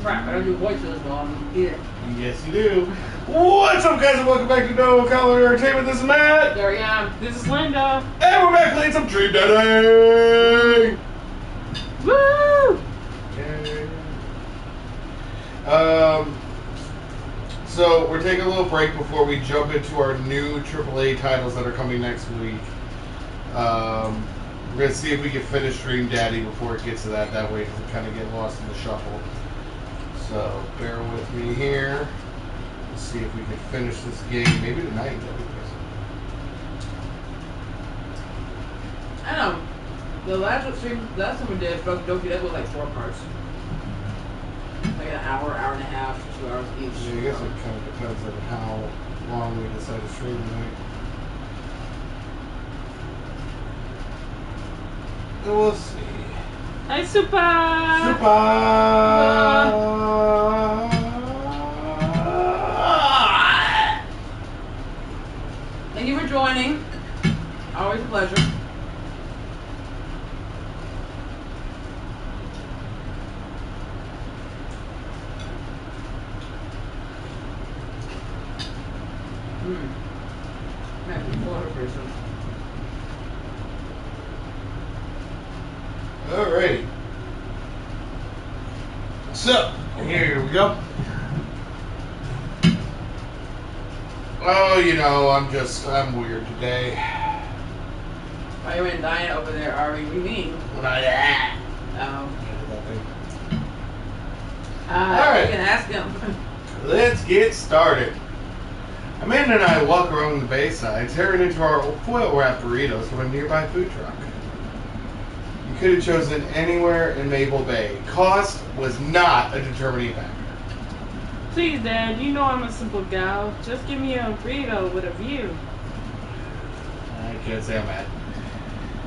Crap, I don't do voices on either. Yes, you do. What's up, guys, and welcome back to No Color Entertainment. This is Matt. There I am. This is Linda. And we're back playing some Dream Daddy. Woo! Okay. So we're taking a little break before we jump into our new AAA titles that are coming next week. We're going to see if we can finish Dream Daddy before it gets to that. That way it doesn't kind of get lost in the shuffle. So bear with me here. Let's see if we can finish this game. Maybe tonight. I don't know. The last time we did Fuck Doki, that was like 4 parts. Like an hour, hour and a half, 2 hours each. Yeah, I guess it kind of depends on how long we decide to stream tonight. So we'll see. Hi, Super! Thank you for joining. Always a pleasure. Alrighty. So, here we go. Oh, you know, I'm weird today. Why you in diet over there, Ari? What do you mean? Oh. Alright. You can ask him. Let's get started. Amanda and I walk around the Bayside, tearing into our foil wrapped burritos from a nearby food truck. You could have chosen anywhere in Maple Bay. Cost was not a determining factor. Please, Dad, you know I'm a simple gal. Just give me a burrito with a view. I can't say I'm mad.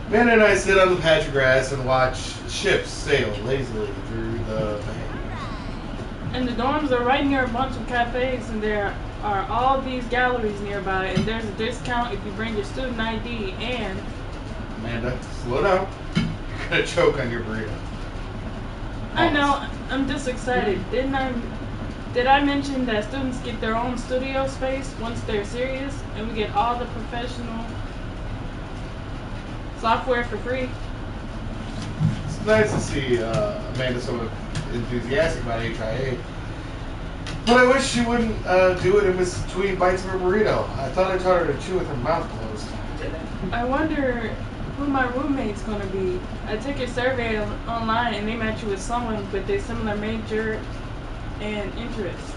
Amanda and I sit on the patch of grass and watch ships sail lazily through the bay. And the dorms are right near a bunch of cafes, and there are all these galleries nearby, and there's a discount if you bring your student ID, and... Amanda, slow down. You're gonna choke on your burrito. I know, I'm just excited. Did I mention that students get their own studio space once they're serious, and we get all the professional software for free? It's nice to see Amanda so enthusiastic about HIA. But I wish she wouldn't do it in between bites of her burrito. I thought I taught her to chew with her mouth closed. I wonder who my roommate's gonna be. I took a survey online and they match you with someone with a similar major and interest.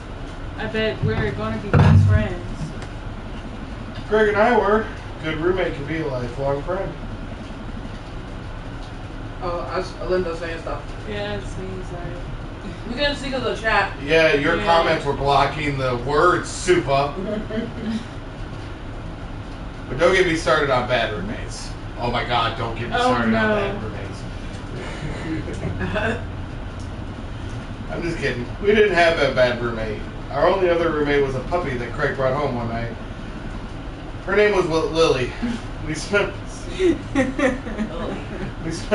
I bet we're gonna be best friends. Greg and I were. Good roommate can be a lifelong friend. Oh, Linda's saying stuff. Yeah, it's me, sorry. We couldn't see because of the chat. Yeah, your comments were blocking the words, Supa. But don't get me started on bad roommates. Oh my God, don't get me started on bad roommates. I'm just kidding. We didn't have a bad roommate. Our only other roommate was a puppy that Craig brought home one night. Her name was Lily. We spent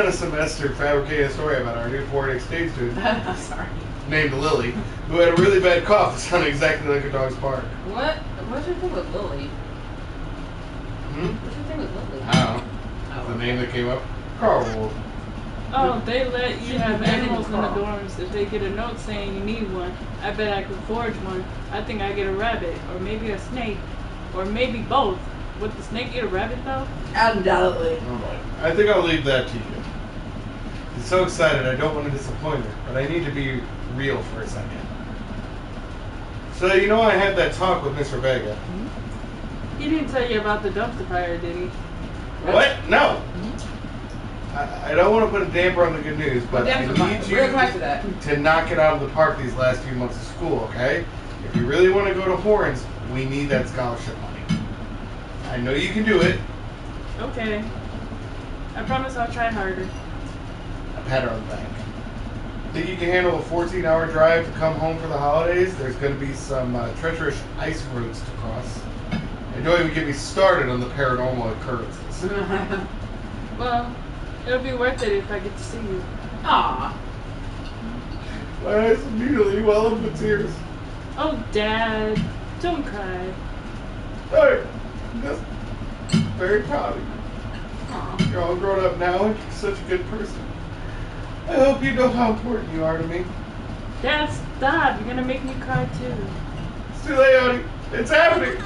a semester fabricating a story about our new foreign exchange student I'm sorry. named Lily, who had a really bad cough that sounded exactly like a dog's bark. What? What's your thing with Lily? Hmm? What's your thing with Lily? I don't know. The name that came up? Carl. Oh, they let you have They didn't animals in the call. dorms if they get a note saying you need one. I bet I could forge one. I think I get a rabbit, or maybe a snake, or maybe both. Would the snake eat a rabbit though? Undoubtedly. I think I'll leave that to you. I'm so excited, I don't want to disappoint her, but I need to be real for a second. So, you know, I had that talk with Mr. Vega. He didn't tell you about the dumpster fire, did he? What? No. I don't want to put a damper on the good news, but I need you We're back to that. to knock it out of the park these last few months of school, okay? If you really want to go to Horns, we need that scholarship money. I know you can do it. Okay. I promise I'll try harder. A pat her on the back. Think you can handle a 14-hour drive to come home for the holidays? There's going to be some treacherous ice roads to cross. And don't even get me started on the paranormal occurrences. Well, it'll be worth it if I get to see you. Aw. My eyes immediately well up with tears. Oh, Dad, don't cry. Hey, I'm just very proud of you. Aw. You're all grown up now and you're such a good person. I hope you know how important you are to me. Dad, stop. You're gonna make me cry too. It's too late, honey. It's happening.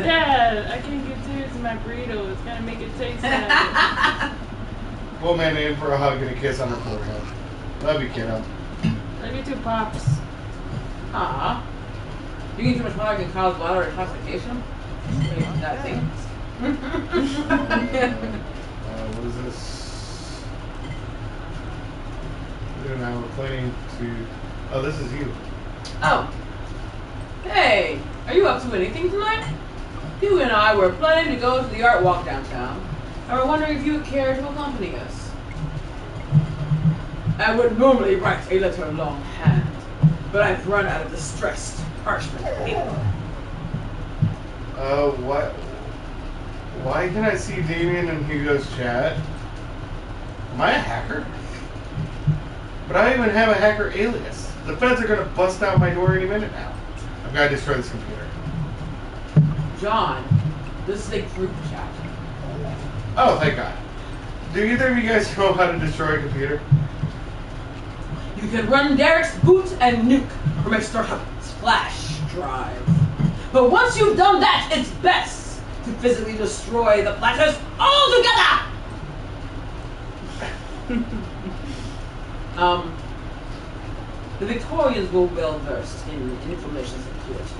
Dad, I can't get tears in my burrito. It's gonna make it taste bad. Pull man in for a hug and a kiss on her forehead. Love you, kiddo. Love you too, Pops. Aw. You eat too much water can cause bladder intoxication? That thing. What is this? And now we're planning to. Oh, this is you. Oh. Hey, are you up to anything tonight? You and I were planning to go to the art walk downtown, and we're wondering if you would care to accompany us. I would normally write a letter longhand, but I've run out of distressed parchment paper. What? Why can I see Damien in Hugo's chat? Am I a hacker? But I don't even have a hacker alias. The feds are gonna bust out my door any minute now. I've got to destroy this computer. John, this is a group chat. Oh, thank God. Do either of you guys know how to destroy a computer? You can run Derek's boot and nuke from a startup flash drive. But once you've done that, it's best to physically destroy the platters altogether! The Victorians were well versed in information security.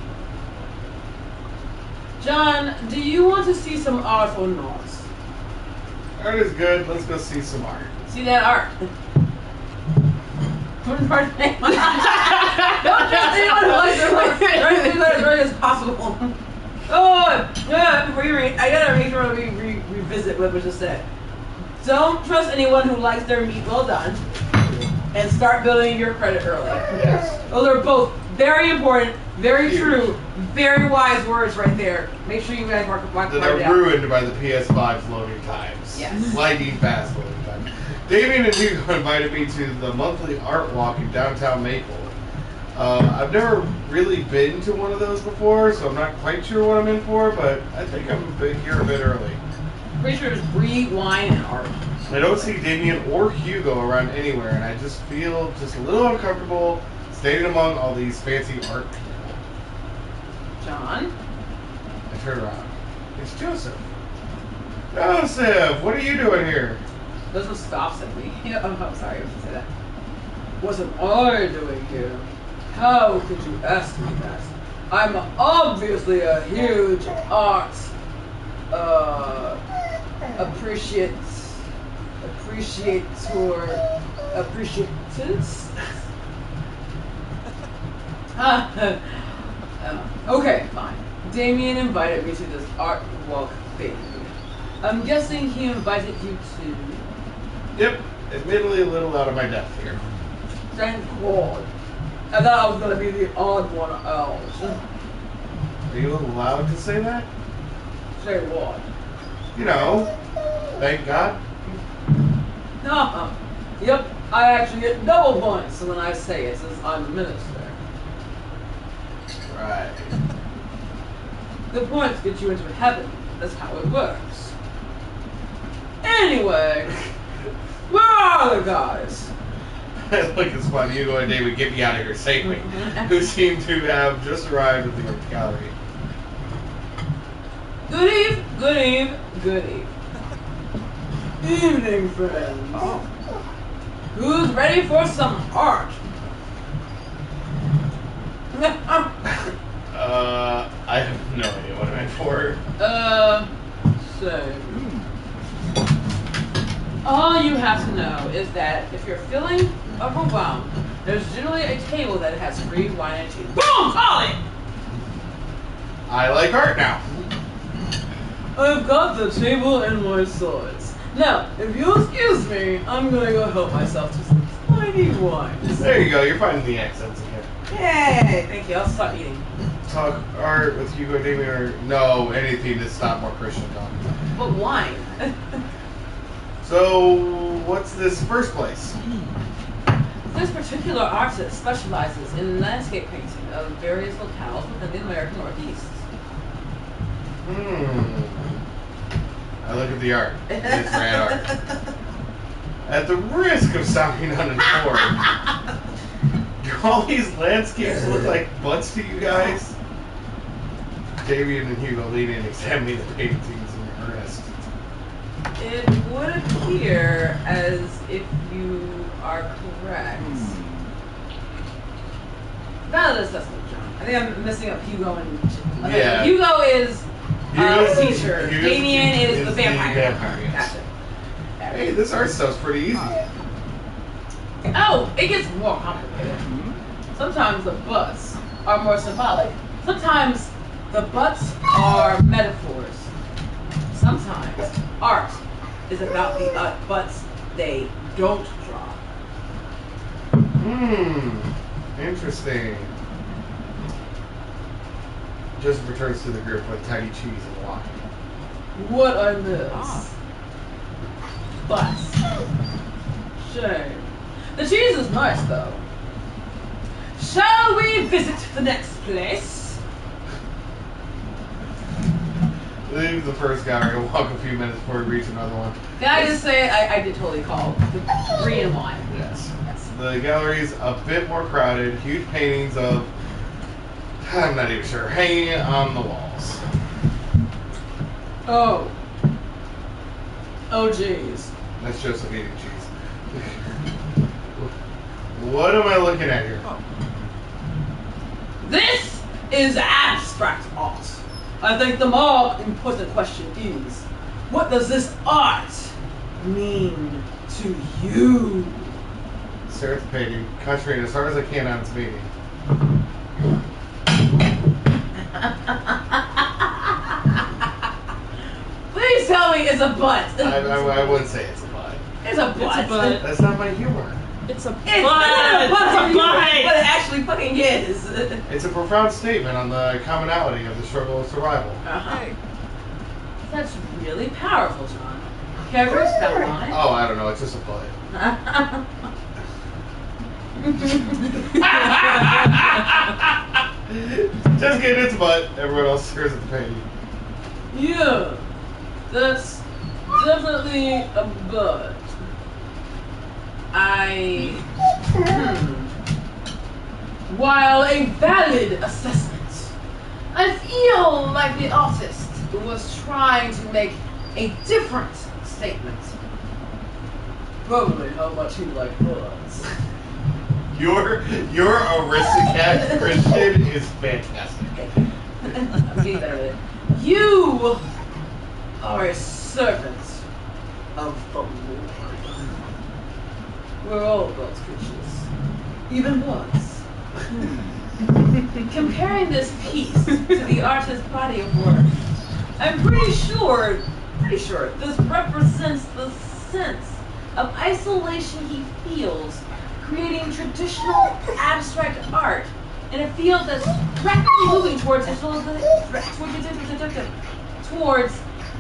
John, do you want to see some art or not? Art is good. Let's go see some art. See that art? Don't trust anyone. Don't trust anyone who likes their work. Try to do that as early as possible. Oh, yeah, before you read, I gotta make sure we revisit what was just said. Don't trust anyone who likes their meat well done. And start building your credit early. Yes. Those are both very important, very Huge. true, very wise words right there. Make sure you guys mark That down. are ruined by the PS5's loading times. Yes. Lightning fast loading times. Damien and Hugo invited me to the monthly art walk in downtown Maple. I've never really been to one of those before, so I'm not quite sure what I'm in for, but I think I'm here a bit early. Pretty sure it's brie, wine, and art. I don't see Damien or Hugo around anywhere, and I just feel just a little uncomfortable standing among all these fancy art people. John? I turn around. It's Joseph. Joseph, what are you doing here? Joseph stops at me. I'm sorry, I should say that. What am I doing here? How could you ask me that? I'm obviously a huge art appreciators. Okay, fine. Damien invited me to this art walk thing. I'm guessing he invited you to. Yep, admittedly a little out of my depth here. Thank God. I thought I was gonna be the odd one out. Are you allowed to say that? Say what? You know, thank God. No. Yep, I actually get double points when I say it since I'm a minister. Right. The points get you into heaven. That's how it works. Anyway, where are the guys? Look, it's fun. Hugo and David get me out of here safely. Who seem to have just arrived at the art gallery. Good eve, good eve, good eve. Evening, friends. Oh. Who's ready for some art? I have no idea what I'm in for. So. All you have to know is that if you're feeling overwhelmed, there's generally a table that has free wine and cheese. Boom! Holly! I like art now. I've got the table in my sights. Now, if you'll excuse me, I'm gonna go help myself to some tiny wines. There you go. You're finding the accents again. Yay! Thank you. I'll stop eating. Talk art with Hugo and Damien or no, anything to stop more Christian talk. But wine. So, what's this first place? This particular artist specializes in landscape painting of various locales within the American Northeast. I look at the art. It's rad art. At the risk of sounding uninformed, do all these landscapes look like butts to you guys? Davian and Hugo lean in, examining the paintings in earnest. It would appear as if you are correct. Valid assessment, John. I think I'm messing up Hugo and... Okay, Yeah. Hugo is Hugo's- the teacher. Hugo's Damien is the the vampire. vampire, yes. Gotcha. Hey, this art stuff's pretty easy. Oh, it gets more complicated. Sometimes the butts are more symbolic. Sometimes the butts are metaphors. Sometimes art is about the butts they don't draw. Interesting. Joseph returns to the group with tiny cheese and walking. What I miss. Butts. Shame. The cheese is nice though. Shall we visit the next place? Leave the first gallery and walk a few minutes before we reach another one. Can I just say, I did totally call the 3 and 1. Yes. Yes. The gallery's a bit more crowded. Huge paintings of, I'm not even sure, hanging on the walls. Oh. Oh, jeez. That's Joseph eating cheese. What am I looking at here? This is abstract art. I think the more important question is, what does this art mean to you? Stare at the painting, concentrating as hard as I can on its meaning. Please tell me it's a butt. I wouldn't say it's a butt. It's a butt. It's a butt. That's not my humor. It's a butt. It's not a butt. It's a butt. But it actually fucking is. It's a profound statement on the commonality of the struggle of survival. Uh-huh. That's really powerful, John. Care to expound on it? Oh, I don't know. It's just a butt. Just kidding, it's a butt. Everyone else stares at the painting. Yeah, that's definitely a butt. While a valid assessment, I feel like the artist was trying to make a different statement. Probably how much he liked butts. Your aristocrat Christian is fantastic. I'm getting better at it. You are a servant of the Lord. We're all God's creatures, even butts. Comparing this piece to the artist's body of work, I'm pretty sure this represents the sense of isolation he feels creating traditional abstract art in a field that's rapidly moving towards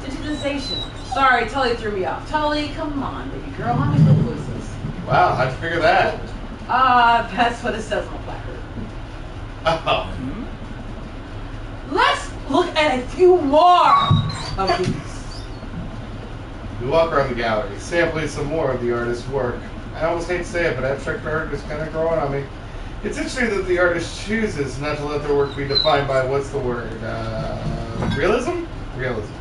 digitization. Sorry, Tully threw me off. Tully, come on, baby girl, how many good was this? Wow, how'd you figure that? That's what it says on the placard. Oh. Let's look at a few more of these. We walk around the gallery, sampling some more of the artist's work. I almost hate to say it, but abstract art is kind of growing on me. It's interesting that the artist chooses not to let their work be defined by, what's the word, realism? Realism.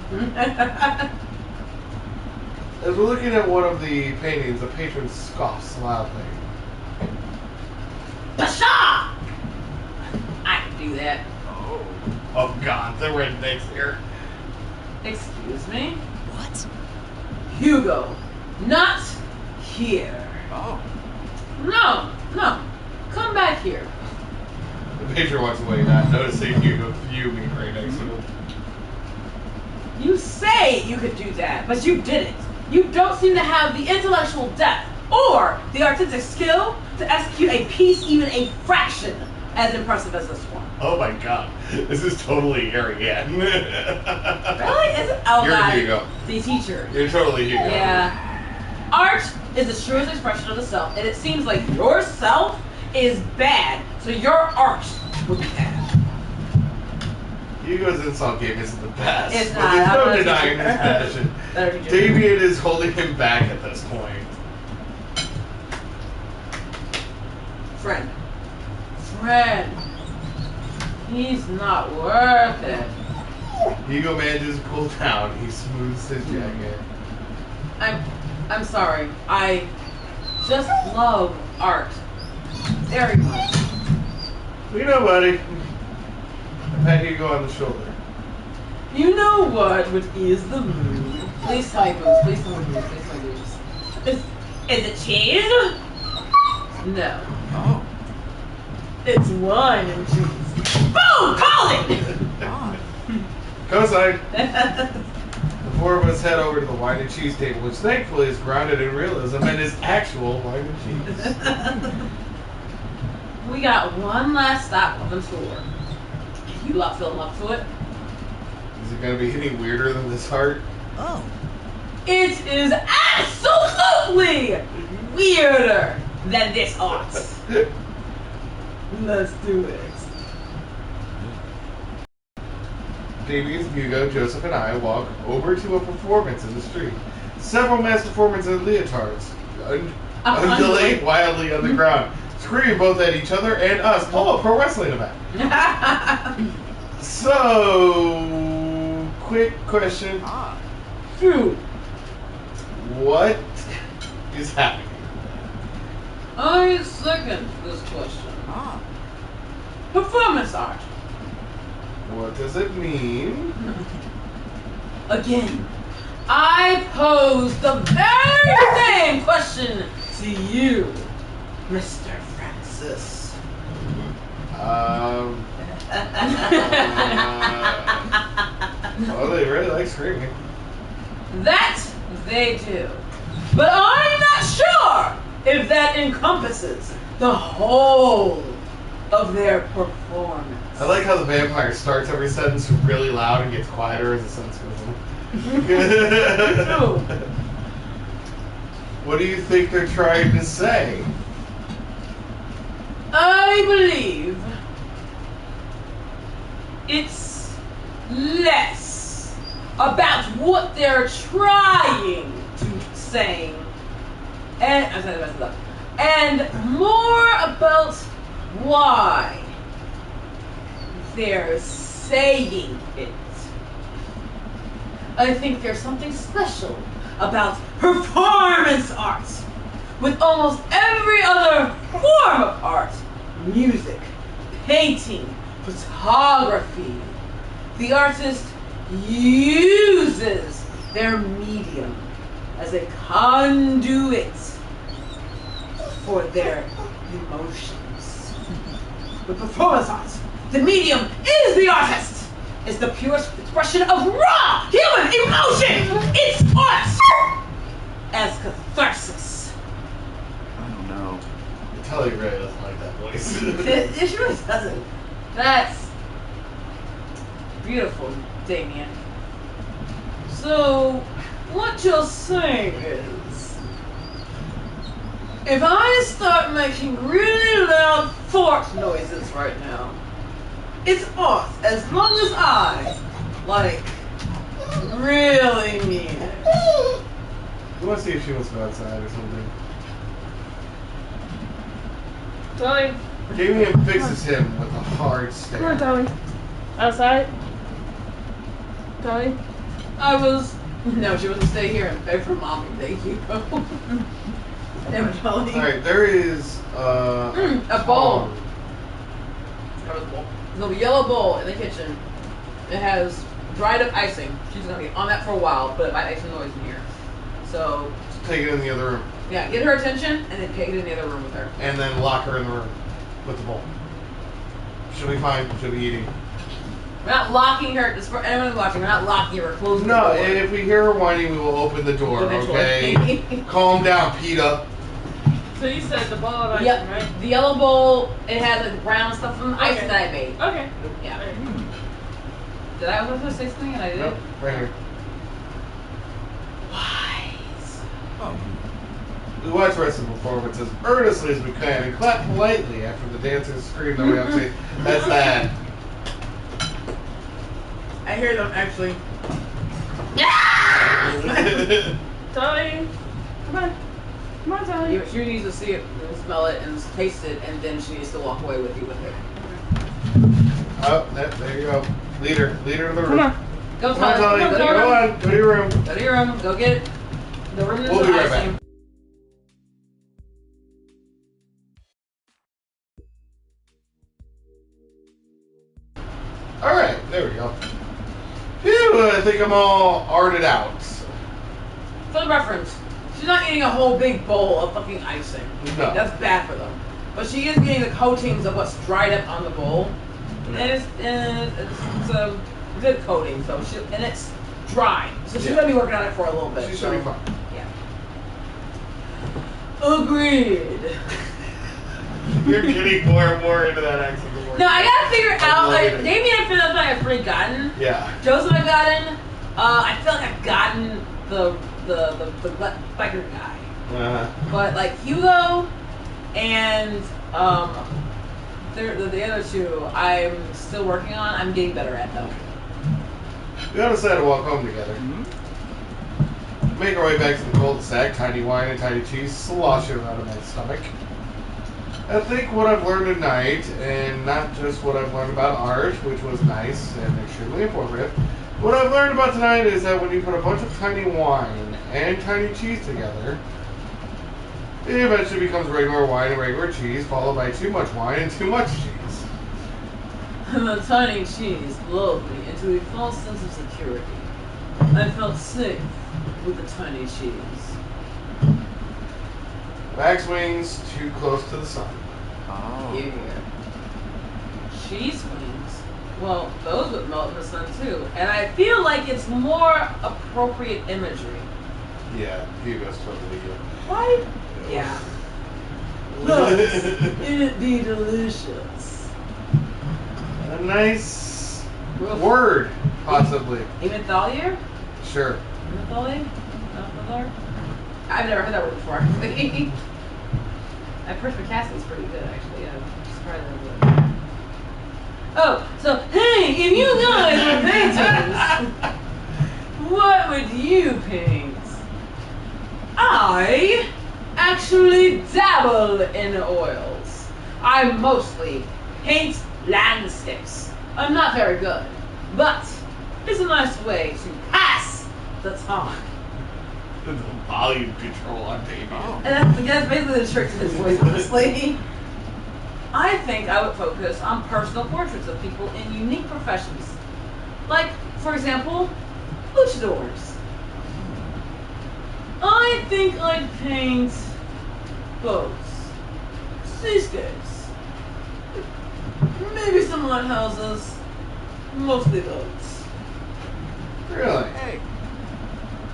As we're looking at one of the paintings, the patron scoffs loudly. Basha! I can do that. Oh God, the rednecks here. Excuse me? What? Hugo, not here. Oh. No. Come back here. The patron walks away, not noticing Hugo fuming right next to him. You say you could do that, but you didn't. You don't seem to have the intellectual depth or the artistic skill to execute a piece even a fraction as impressive as this one. Oh my God, this is totally Ariane. Really? Is it? Oh, You're God. Hugo. The teacher. You're totally Hugo. Yeah. Art is the truest expression of the self, and it seems like your self is bad, so your art will be bad. Hugo's insult game isn't the best. It's but not. there's I'm no gonna denying teach his you. passion. Better teach you. Damien is holding him back at this point. Friend. He's not worth it. Hugo manages to cool down. He smooths his jacket. I'm sorry. I just love art. Very much. You know, buddy. I pat Hugo on the shoulder. You know what is the mood? Please tell me booze. Please tell me booze. Please tell me booze. Is it cheese? No. Oh. It's wine and cheese. Boom! Call it! Cosine. The four of us head over to the wine and cheese table, which thankfully is grounded in realism and is actual wine and cheese. We got one last stop on the tour. You lot feeling up to it? Is it going to be any weirder than this heart? Oh. It is absolutely weirder than this art. Let's do it. Damien, Hugo, Joseph, and I walk over to a performance in the street. Several masked performers in leotards undulate wildly on the ground, screaming both at each other and us. Oh, a pro wrestling event. So, quick question. Ah. True. What is happening? I second this question. Ah. Performance art. What does it mean? Again, I pose the very same question to you, Mr. Francis. Well, they really like screaming. That they do. But I'm not sure if that encompasses the whole of their performance. I like how the vampire starts every sentence really loud and gets quieter as the sentence goes on. True. What do you think they're trying to say? I believe it's less about what they're trying to say, and more about why they're saying it. I think there's something special about performance art. With almost every other form of art, music, painting, photography, the artist uses their medium as a conduit for their emotions. With performance art, the medium is the artist. It's the purest expression of raw human emotion. It's art as catharsis. I don't know. Tully really doesn't like that voice. It really doesn't. That's beautiful, Damien. So, what you're saying is, if I start making really loud fart noises right now, it's art as long as I, really mean it. We want to see if she wants to go outside or something. Dolly, Damien fixes him with a hard come on, stare. Dolly. Outside. Dolly. No, she wants to stay here and beg for mommy. Thank you. Damn it, Dolly. Alright, there is A bowl. There's a yellow bowl in the kitchen. It has dried up icing. She's gonna be on that for a while, but it might make some noise in here. So, Take it in the other room. yeah, get her attention and then take it in the other room with her. And then lock her in the room with the bowl. She'll be fine. She'll be eating. We're not locking her. Just for anyone watching, we're not locking her. We're closing No, the door. if we hear her whining, we will open the door, okay? Eventually. Calm down, PETA. So you said the ball of ice, Yep. right? The yellow bowl, it has like brown stuff from the ice Okay. that I made. Okay. Yeah. Alright. Did I was supposed to say something and I did? Nope, right here. Wise. Oh. We watch the rest of the performance as earnestly as we can and clap politely after the dancers scream their way up stage. That's that. I hear them actually. Dolly, come on. Come on, Dolly. She needs to see it, and smell it, and taste it, and then she needs to walk away with you with it. Oh, there you go. Leader of the room. Come on. Go, Come on, Tully. Tully. Go to your Go room. on. Go to your room. Go to your room. Go get it. The room is We'll be right icing. back. Alright, there we go. Phew, I think I'm all arted out. For the reference, she's not eating a whole big bowl of fucking icing. No. That's bad for them. But she is getting the coatings of what's dried up on the bowl. Yeah. And it's a good coating, so and it's dry. So she's Yeah. gonna be working on it for a little bit. She so, should be fine. Yeah. Agreed. You're getting more and more into that accent. No, I gotta figure out. Like, Avoid it. maybe I feel like I've already gotten. Yeah. Joseph, I've gotten. I feel like I've gotten the biker guy. Uh-huh. But like Hugo and the other two, I'm still working on. I'm getting better at though. We all decided to walk home together. Make our way back to the cul-de-sac, tiny wine and tiny cheese sloshing out of my stomach. I think what I've learned tonight, and not just what I've learned about art, which was nice and extremely informative, what I've learned about tonight is that when you put a bunch of tiny wine and tiny cheese together, it eventually becomes regular wine and regular cheese, followed by too much wine and too much cheese. The tiny cheese lulled me into a false sense of security. I felt safe with the tiny cheese. Wax wings too close to the sun. Oh. Yeah. Cheese wings. Well, those would melt in the sun too. And I feel like it's more appropriate imagery. Yeah, Hugo's totally good. Why? Yeah. Look, it'd be delicious. A nice word, possibly. Emmentaler? Sure. Emmentaler? I've never heard that word before, actually. That perspicacity pretty good, actually. I'm surprised I would. Oh, so, hey, if you guys were painters, what would you paint? I actually dabble in oils. I mostly paint landscapes. I'm not very good, but it's a nice way to pass the time. The volume control on baby. Oh. And that's basically the trick to his voice, honestly. I think I would focus on personal portraits of people in unique professions. Like, for example, luchadors. I think I'd paint boats, seascapes, maybe some lighthouses, mostly boats. Really? Hey.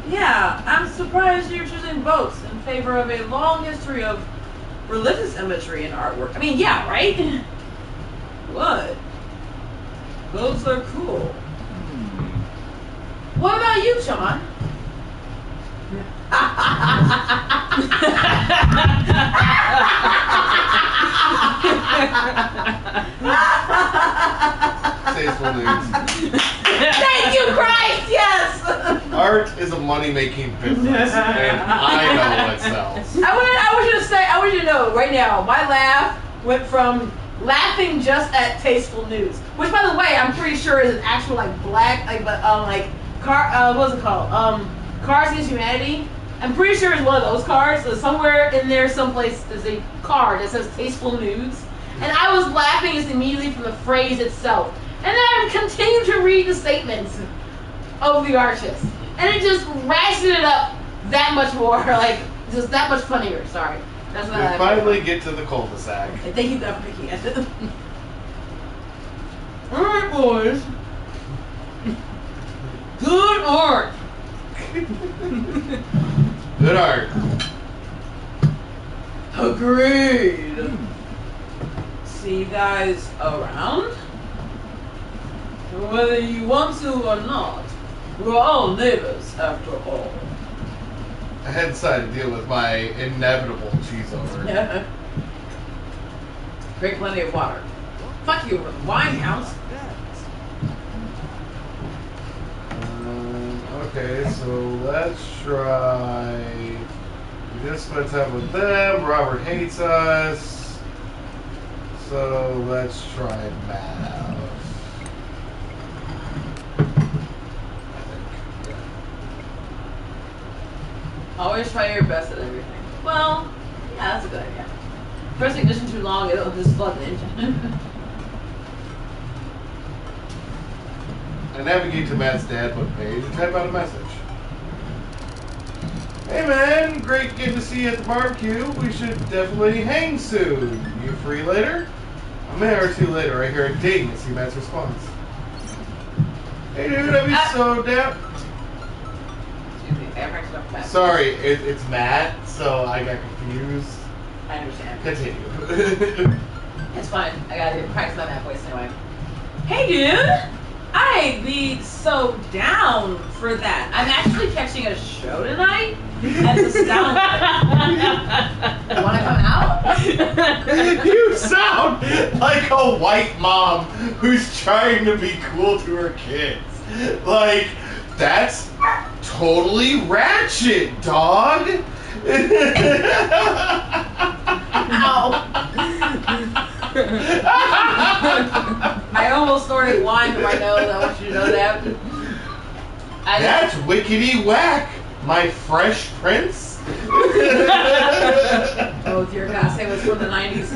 Yeah, I'm surprised you're choosing boats in favor of a long history of religious imagery in artwork. I mean, yeah, right? What? Boats are cool. What about you, John? Tasteful news. Thank you, Christ! Yes! Art is a money-making business, and I know what sells. I want you to know right now, my laugh went from laughing just at tasteful news, which, by the way, I'm pretty sure is an actual what's it called? Cards Against Humanity. I'm pretty sure it's one of those cards. So somewhere in there, someplace, there's a card that says tasteful news, and I was laughing just immediately from the phrase itself, and then I continued to read the statements of the artist, and it just ratcheted it up that much more, just that much funnier. Sorry. That's what We I finally get to the cul-de-sac. And thank you for picking it. Alright, boys. Good art. Good art. Agreed. See you guys around? Whether you want to or not, we're all neighbors after all. I had decided to deal with my inevitable cheese over. Yeah. Drink plenty of water. Fuck you, wine counts. Okay, so let's try. We just spent time with them. Robert hates us. So let's try Madhouse. I think. Always try your best at everything. Well, yeah, that's a good idea. Press ignition too long, it'll just flood the engine. I navigate to Matt's dad book page and type out a message. Hey man, great getting to see you at the barbecue. We should definitely hang soon. You free later? A minute or two later, I hear a ding and see Matt's response. Hey dude, I'd be so down. Excuse me, I practiced up fast. Sorry, it's Matt, so I got confused. I understand. Continue. It's fine. I gotta practice on that voice anyway. Hey dude! I'd be so down for that. I'm actually catching a show tonight at the Sound. You wanna come out? You sound like a white mom who's trying to be cool to her kids. Like, that's totally ratchet, dog. I almost snorted wine through my nose. I want you to know that. That's wickety whack, my fresh prince. Oh dear God, say what's from the 90s.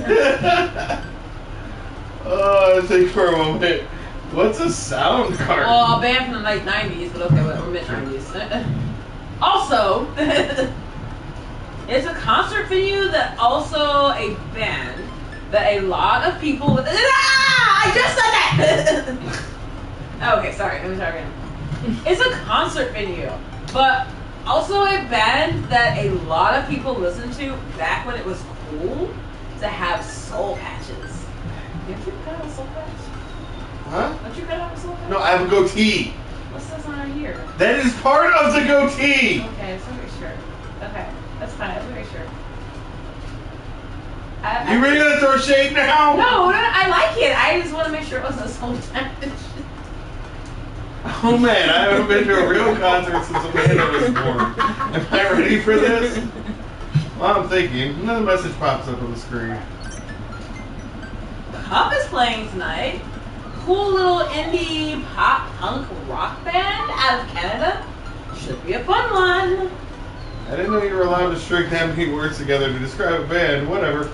Think for a moment. What's a sound card? Well, a band from the late 90s, but okay, whatever, mid 90s. Also, it's a concert venue that also a band that a lot of people with. I just said that! Okay, sorry, let me start again. It's a concert venue, but also a band that a lot of people listened to back when it was cool to have soul patches. Did you cut out a soul patch? Huh? Don't you cut out a soul patch? No, I have a goatee. What's this on right here? That is part of the goatee. Okay, so make sure. Okay, that's fine. Let's make sure. You really gonna throw shade now? No, I like it. I just want to make sure it wasn't soul damage. Oh man, I haven't been to a real concert since Amanda was born. Am I ready for this? Well, I'm thinking. Another message pops up on the screen. Cup is playing tonight. Cool little indie pop punk rock band out of Canada. Should be a fun one. I didn't know you were allowed to string that many words together to describe a band. Whatever.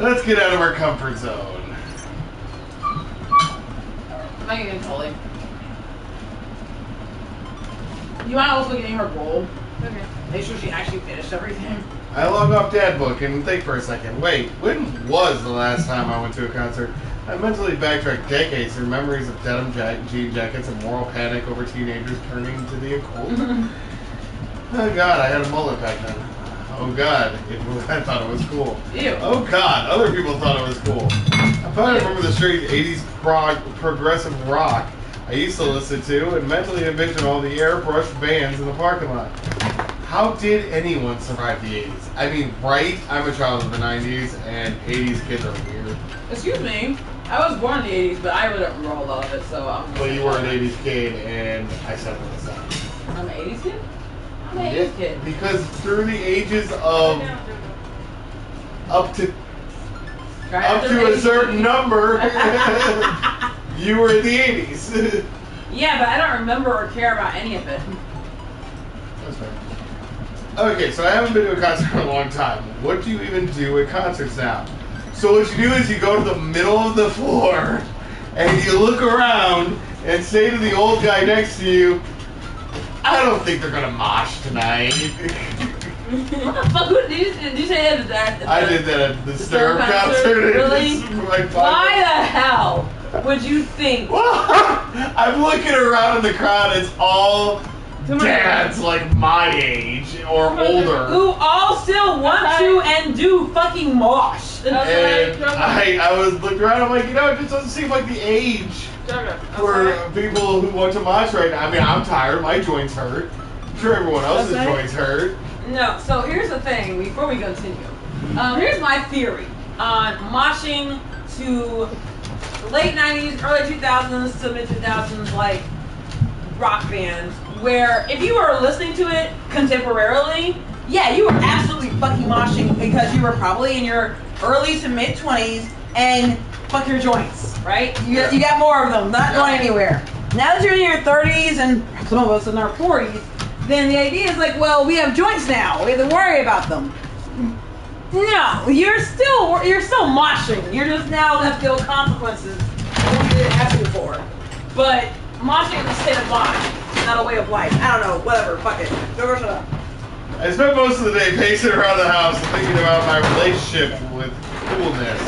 Let's get out of our comfort zone. I'm not getting totally. You want to also getting her roll? Okay. Make sure she actually finished everything. I log off Dad Book and think for a second. Wait, when was the last time I went to a concert? I mentally backtrack decades through memories of denim jean jackets and moral panic over teenagers turning to the occult. Oh God, I had a mullet back then. Oh God, I thought it was cool. Ew. Oh God, other people thought it was cool. I finally remember the strange 80s progressive rock I used to listen to and mentally envision all the airbrushed bands in the parking lot. How did anyone survive the 80s? I mean, right? I'm a child of the 90s and 80s kids are weird. Excuse me. I was born in the 80s, but I really don't remember a lot of it, so I'm. But you were an 80s kid and I said what I said. I'm an 80s kid? I'm an 80s kid. Because through the ages of up to a certain number, you were in the 80s. Yeah, but I don't remember or care about any of it. That's right. Okay, so I haven't been to a concert in a long time. What do you even do at concerts now? So what you do is you go to the middle of the floor and you look around and say to the old guy next to you, I don't think they're gonna mosh tonight. What the fuck? Did you say that? I did that at the Stir concert. Really? Why the hell would you think? I'm looking around in the crowd. It's all dads like my age or older. Who all still want to and do fucking mosh. And I was looking around. I'm like, you know, it just doesn't seem like the age for people who want to mosh right now. I mean, I'm tired. My joints hurt. I'm sure everyone else's joints hurt. No, so here's the thing, before we continue. Here's my theory on moshing to late 90s, early 2000s to mid 2000s, like, rock bands, where if you were listening to it contemporarily, yeah, you were absolutely fucking moshing because you were probably in your early to mid 20s and fuck your joints, right? You got more of them, not going anywhere. Now that you're in your 30s and some of us in our 40s, then the idea is like, well, we have joints now. We have to worry about them. No, you're still moshing. You're just now gonna feel consequences that you didn't ask you for. But moshing is a state of mind, not a way of life. I don't know, whatever, fuck it. Go shut up. I spent most of the day pacing around the house thinking about my relationship with coolness.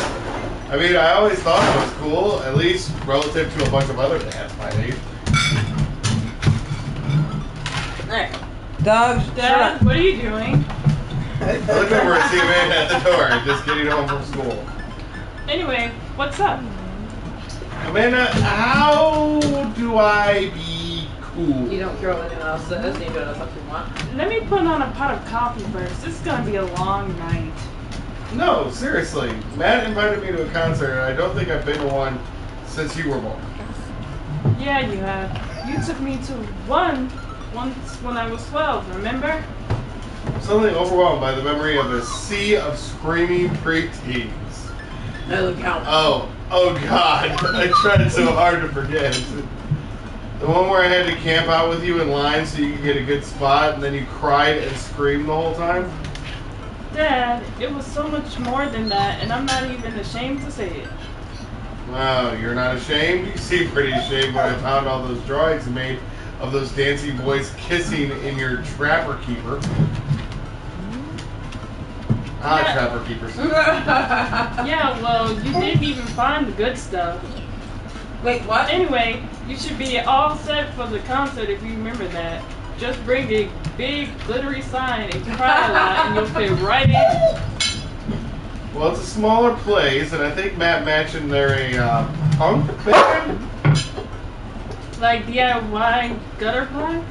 I mean, I always thought it was cool, at least relative to a bunch of other dads my age. Hey, dogs, Dad, what are you doing? I looked over and see Amanda at the door, just getting home from school. Anyway, what's up? Amanda, how do I be cool? You don't care what anyone else says, you do what you want. Let me put on a pot of coffee first. This is gonna be a long night. No, seriously. Matt invited me to a concert, and I don't think I've been to one since you were born. Yeah, you have. You took me to one once when I was 12, remember? Suddenly overwhelmed by the memory of a sea of screaming preteens. I look out. Oh God. I tried so hard to forget. The one where I had to camp out with you in line so you could get a good spot, and then you cried and screamed the whole time? Dad, it was so much more than that, and I'm not even ashamed to say it. Wow, you're not ashamed? You seem pretty ashamed when I found all those drawings you made of those dancing boys kissing in your Trapper Keeper. Trapper Keepers. Yeah, well, you didn't even find the good stuff. Wait, what? Anyway, you should be all set for the concert if you remember that. Just bring a big glittery sign and cry a lot and you'll fit right in. Well, it's a smaller place, and I think Matt mentioned they're a punk band? Like DIY gutter punk?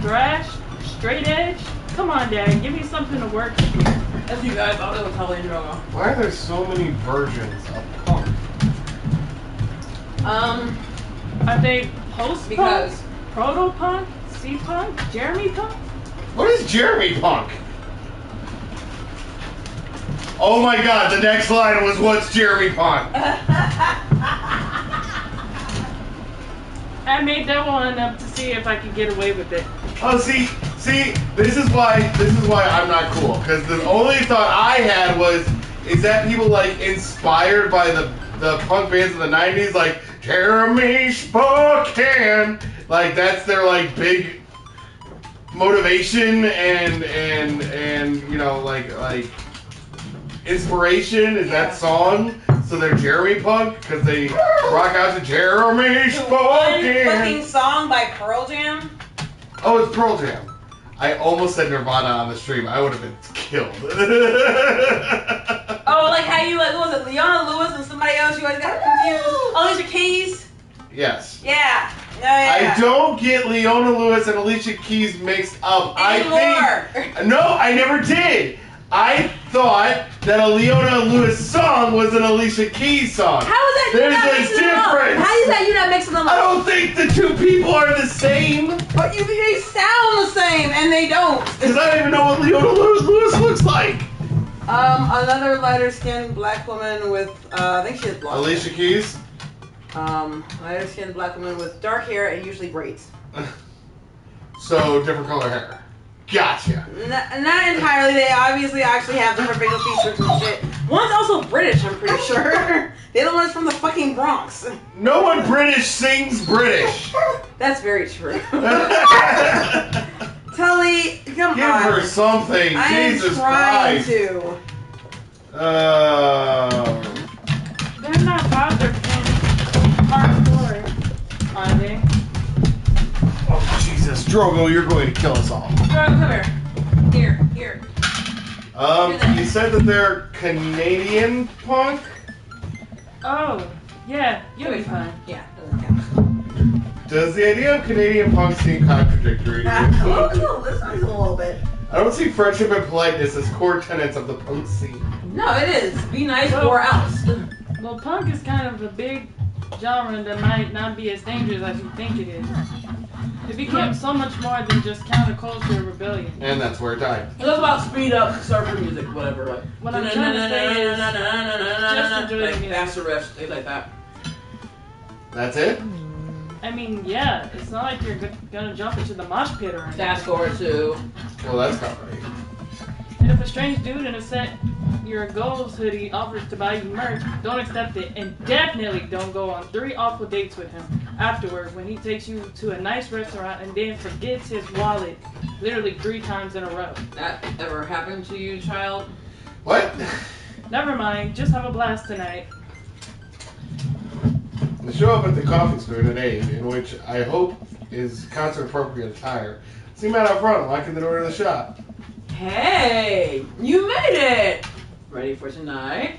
Thrash? Straight edge? Come on, Dad, give me something to work with. As you guys, I'll go tell Andrew. Why are there so many versions of punk? Are they post-punk? Because Proto-punk? C-punk? Jeremy punk? What is Jeremy Punk? Oh my God, the next line was, what's Jeremy Punk? I made that one up to see if I could get away with it. Oh, see, this is why I'm not cool. Because the only thought I had was, is that people like inspired by the punk bands of the 90s, like Jeremy Spokane, like that's their like big motivation and you know like inspiration is that song. So they're Jeremy Punk because they rock out to Jeremy Spokane. one fucking song by Pearl Jam. Oh, it's Pearl Jam. I almost said Nirvana on the stream. I would have been killed. Oh, like how you like, what was it, Leona Lewis and somebody else? You always got confused. Alicia Keys. Yes. Yeah. Oh, yeah. I don't get Leona Lewis and Alicia Keys mixed up. Anymore. No, I never did. I thought that a Leona Lewis song was an Alicia Keys song. How is that? There's not a mixing them up? difference. How is that you not mixing them up? I don't think the two people are the same. But they sound the same, and they don't. Because I don't even know what Leona Lewis looks like. Another lighter-skinned black woman with, I think she has blonde Alicia Keys? lighter-skinned black woman with dark hair and usually braids. So, different color hair. Gotcha. Not entirely. They obviously actually have different facial features and shit. One's also British, I'm pretty sure. The other one's from the fucking Bronx. No one British sings British. That's very true. Tully, come Give on. her something. I am Jesus trying Christ. to. They're not bothered in hardcore, are they? Oh, Jesus. Drogo, you're going to kill us all. Come here. Here. You said that they're Canadian punk? Oh, yeah, you'll be fine. Yeah, doesn't count. Does the idea of Canadian punk seem contradictory to you? This one's a little bit. I don't see friendship and politeness as core tenets of the punk scene. No, it is. Be nice or else. Well, punk is kind of a big genre that might not be as dangerous as you think it is. It became so much more than just counterculture rebellion. And that's where it died. It's about speed up surfer music, whatever. Like, What I'm trying to say is just enjoy the like music. faster riffs, things like that. That's it? I mean, yeah, it's not like you're gonna jump into the mosh pit or anything. Fast forward to. Well, that's not right. And if a strange dude in a set your goals hoodie offers to buy you merch, don't accept it, and definitely don't go on 3 awful dates with him afterward when he takes you to a nice restaurant and then forgets his wallet literally 3 times in a row. That ever happened to you, child? What? Never mind, just have a blast tonight. The show up at the coffee spoon at 8, in which I hope is concert appropriate attire. See Matt out front, locking the door to the shop. Hey, you made it! Ready for tonight?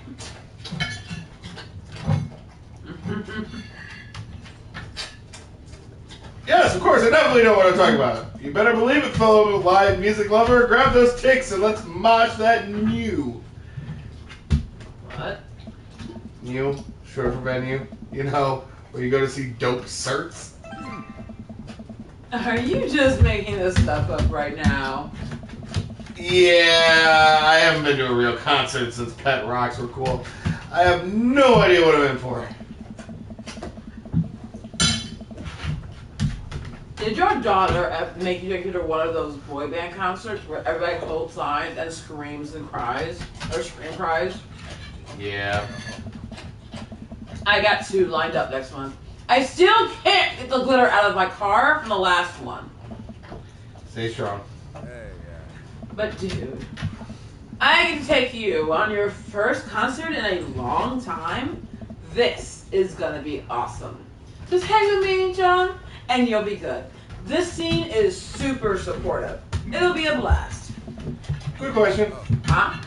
Yes, of course, I definitely know what I'm talking about. You better believe it, fellow live music lover. Grab those ticks and let's mosh that new. What? New, short for venue. You know, where you go to see dope certs. Are you just making this stuff up right now? Yeah, I haven't been to a real concert since Pet Rocks were cool. I have no idea what I'm in for. Did your daughter make you take her to one of those boy band concerts where everybody holds signs and screams and cries? Or scream cries? Yeah. I got 2 lined up next month. I still can't get the glitter out of my car from the last one. Stay strong. But dude, I get to take you on your first concert in a long time. This is gonna be awesome. Just hang with me, John, and you'll be good. This scene is super supportive. It'll be a blast. Quick question. Huh?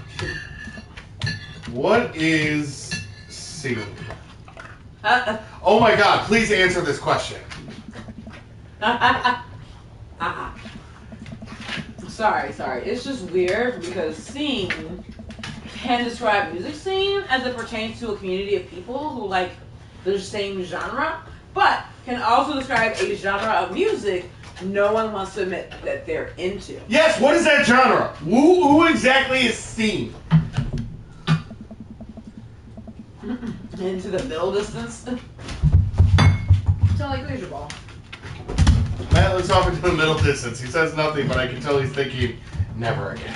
What is scene? Oh my god, please answer this question. Sorry. It's just weird because scene can describe music scene as it pertains to a community of people who like the same genre, but can also describe a genre of music no one wants to admit that they're into. Yes, what is that genre? Who exactly is scene? Into the middle distance. Sound like laser ball. Matt looks off into the middle distance. He says nothing, but I can tell he's thinking, never again.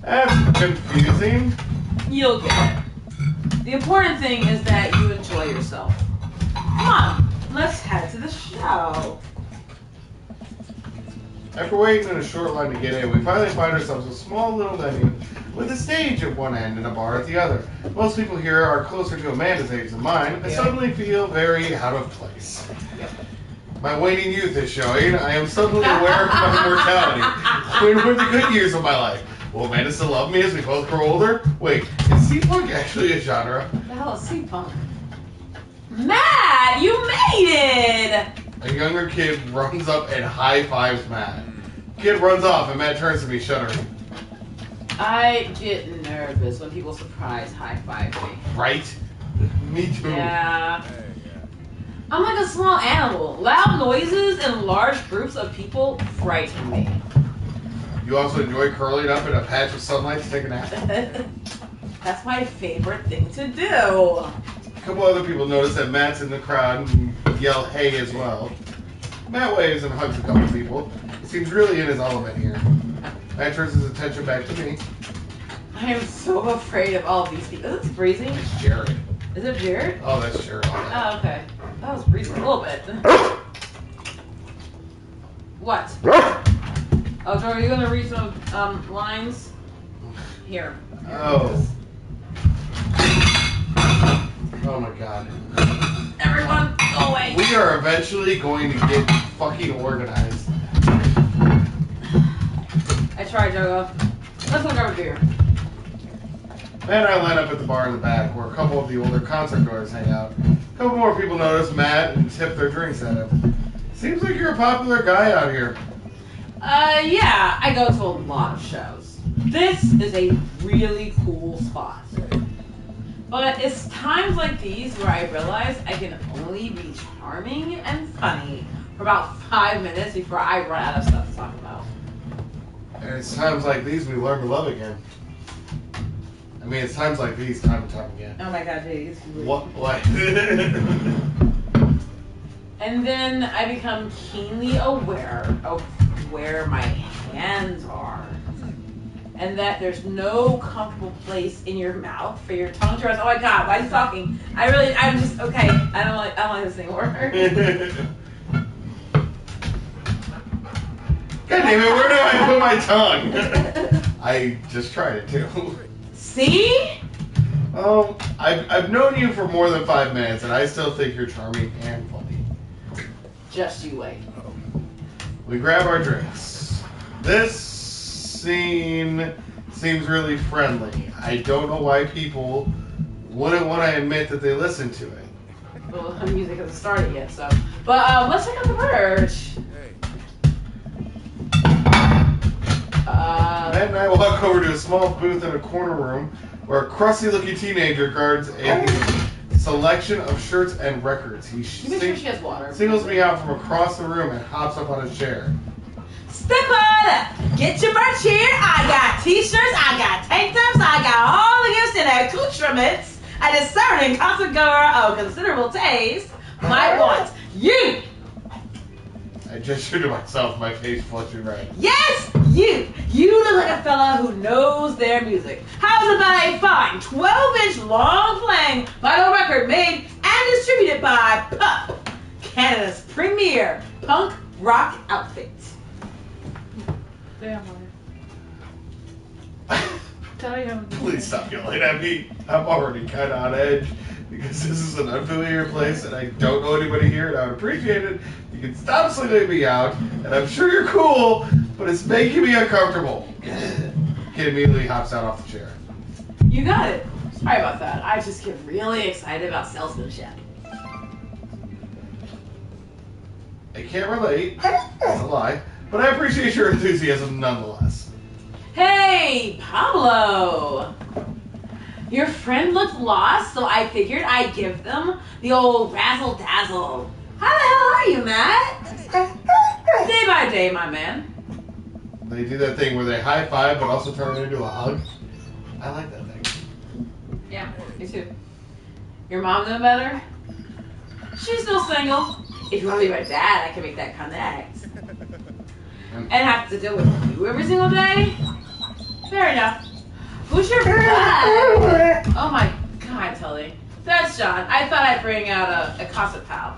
That's confusing. You'll get it. The important thing is that you enjoy yourself. Come on, let's head to the show. After waiting in a short line to get in, we finally find ourselves a small little venue with a stage at one end and a bar at the other. Most people here are closer to Amanda's age than mine. I suddenly feel very out of place. My waning youth is showing. I am suddenly aware of my mortality. When were the good years of my life? Will Amanda still love me as we both grow older? Wait, is sea-punk actually a genre? What the hell is sea-punk? Matt, you made it! A younger kid runs up and high-fives Matt. Kid runs off and Matt turns to me shuddering. I get nervous when people surprise high-five me. Right? Me too. Yeah. I'm like a small animal. Loud noises and large groups of people frighten me. You also enjoy curling up in a patch of sunlight to take a nap? That's my favorite thing to do. A couple other people notice that Matt's in the crowd and yell hey as well. Matt waves and hugs a couple people. He seems really in his element here. Matt turns his attention back to me. I am so afraid of all of these people. Is it freezing? It's Jared. Is it Jared? Oh, that's Jared. Oh, okay. That was freezing a little bit. What? Oh, Joe, are you gonna read some lines? Here. Oh. Oh my god. Everyone, go away. We are eventually going to get fucking organized. I tried, Joe. Let's go grab a beer. Matt and I line up at the bar in the back where a couple of the older concert goers hang out. A couple more people notice Matt and tip their drinks at him. Seems like you're a popular guy out here. Yeah, I go to a lot of shows. This is a really cool spot. But it's times like these where I realize I can only be charming and funny for about 5 minutes before I run out of stuff to talk about. And it's times like these we learn to love again. I mean, it's times like these, time and time again. Oh my god, Jay, it's really... What? And then I become keenly aware of where my hands are. And that there's no comfortable place in your mouth for your tongue to rest. Oh my god, why are you talking? I'm just, okay, I don't like this anymore. God damn it, where do I put my tongue? I just tried it too. See? I've known you for more than 5 minutes, and I still think you're charming and funny. Just you wait. We grab our drinks. This scene seems really friendly. I don't know why people wouldn't want to admit that they listen to it. Well, the music hasn't started yet, so. But let's check out the merch. Matt and I walk over to a small booth in a corner room where a crusty-looking teenager guards a selection of shirts and records. He Make sure she has water. singles me out from across the room and hops up on his chair. Step on up! Get your merch here! I got t-shirts, I got tank tops, I got all the gifts and accoutrements a discerning connoisseur of considerable taste might want. You! I gestured to myself, my face flushing red. Yes, you! You look like a fella who knows their music. How's about a fine 12-inch long playing vinyl record made and distributed by Pup, Canada's premier punk rock outfit? Damn, tell you. Please stop yelling at me. I'm already kind of on edge because this is an unfamiliar place and I don't know anybody here, and I would appreciate it. You can stop singling me out, and I'm sure you're cool, but it's making me uncomfortable. Kid immediately hops out off the chair. You got it. Sorry about that. I just get really excited about salesmanship. I can't relate. That's a lie. But I appreciate your enthusiasm nonetheless. Hey, Pablo! Your friend looked lost, so I figured I'd give them the old razzle-dazzle. How the hell are you, Matt? Day by day, my man. They do that thing where they high five but also turn it into a hug. I like that thing. Yeah, me too. Your mom doing better? She's still single. If you want to be my dad, I can make that connect. And have to deal with you every single day? Fair enough. Who's your bud? Oh my god, Tully. That's John. I thought I'd bring out a concert pal.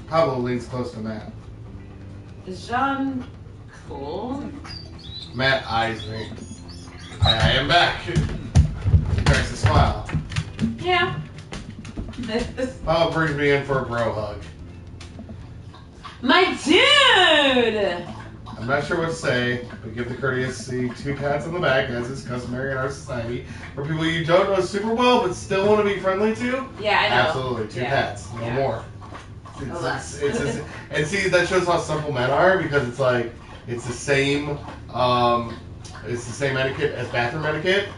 Pablo leans close to Matt. Is John cool? Matt eyes me. I am back. He cracks a smile. Yeah. Pablo brings me in for a bro hug. My dude! I'm not sure what to say, but give the courtesy 2 pats on the back, as is customary in our society. For people you don't know super well, but still want to be friendly to? Yeah, I know. Absolutely, 2 pats, no more. No less. And see, that shows how simple men are, because it's like, it's the same etiquette as bathroom etiquette.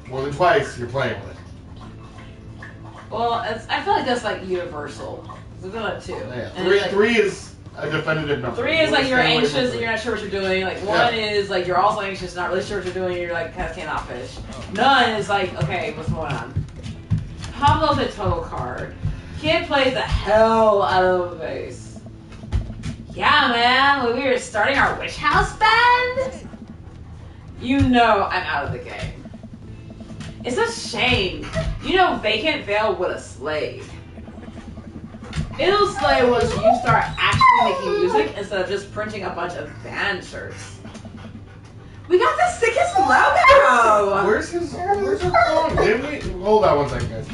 More than twice, you're playing with it. Well, I feel like that's like universal. So go at 2. Yeah, And three, like, 3 is a definitive number. 3 is like you're Stay away from anxious and 3. you're not sure what you're doing. Like 1 is like you're also anxious, not really sure what you're doing, and you're like kind of standoffish. None is like, okay, what's going on? Pablo's a total card. Kid plays the hell out of the bass. Yeah, man, when we were starting our witch house band, you know I'm out of the game. It's a shame. You know Vacant Veil would have slayed. It'll slay once you start actually making music instead of just printing a bunch of band shirts. We got the sickest logo! Where's our phone? Didn't we? Hold on 1 second, guys.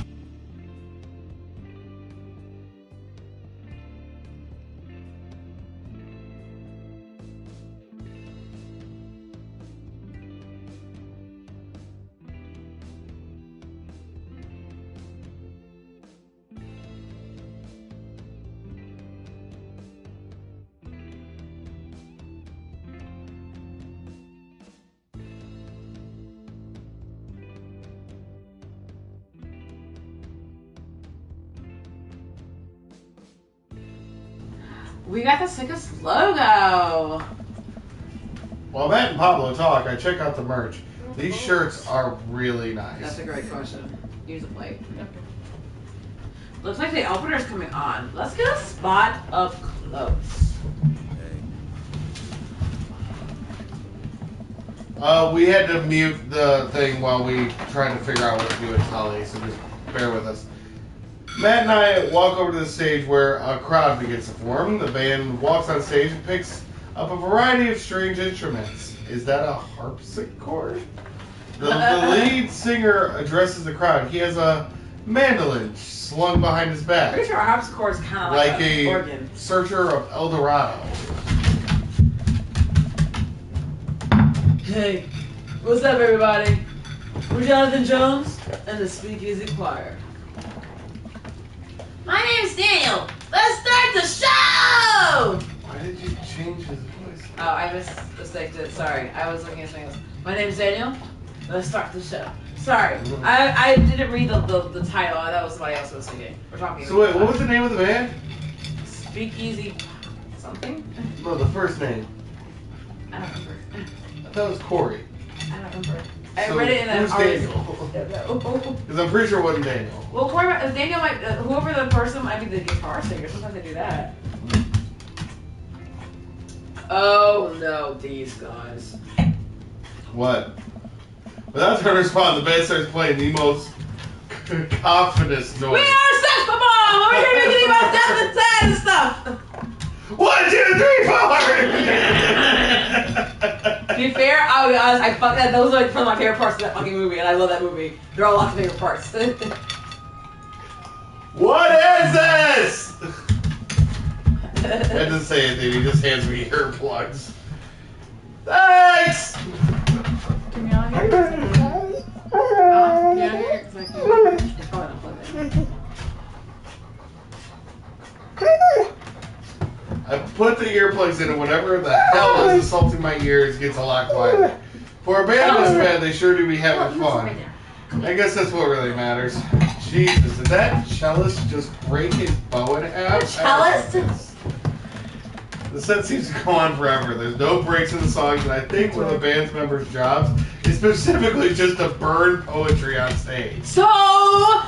We got the sickest logo. While Matt and Pablo talk, I check out the merch. These shirts are really nice. That's a great question. Use a plate. Looks like the opener's coming on. Let's get a spot up close. We had to mute the thing while we tried to figure out what to do with Tully, so just bear with us. Matt and I walk over to the stage where a crowd begins to form. The band walks on stage and picks up a variety of strange instruments. Is that a harpsichord? The lead singer addresses the crowd. He has a mandolin slung behind his back. Pretty sure a harpsichord is kind of like a organ. searcher of El Dorado. Hey, what's up, everybody? We're Jonathan Jones and the Speakeasy Choir. My name's Daniel. Let's start the show! Why did you change his voice? Oh, I mistaked it. Sorry. I was looking at something else. My name's Daniel. Let's start the show. Sorry. I didn't read the title. I thought it was somebody else who was singing. We're talking So wait, what was the name of the band? Speakeasy something? No, the first name. I don't remember. I thought it was Corey. I don't remember. I So read it in an who's article. Daniel? Because I'm pretty sure it wasn't Daniel. Well, Corey, Daniel might, whoever the person might be the guitar singer. Sometimes they do that. Oh no, these guys. What? Without trying to respond, the band starts playing the most cacophonous noise. We are Sex Bomb! Over here making about death and sad and stuff! 1, 2, 3, 4! To be fair, I'll be honest, I fuck that. Those are like some of my favorite parts of that fucking movie, and I love that movie. They're all lots of favorite parts. What is this? That doesn't say anything, he just hands me earplugs. Thanks! Can y'all hear it? Yeah, it's like It's probably not plugged in. I put the earplugs in and whatever the hell is assaulting my ears gets a lot quieter. For a band this bad, they sure do be having fun. I guess that's what really matters. Jesus, did that cellist just break his bow in half? The cellist? The set seems to go on forever. There's no breaks in the songs, and I think one of the band's members' jobs is specifically just to burn poetry on stage. So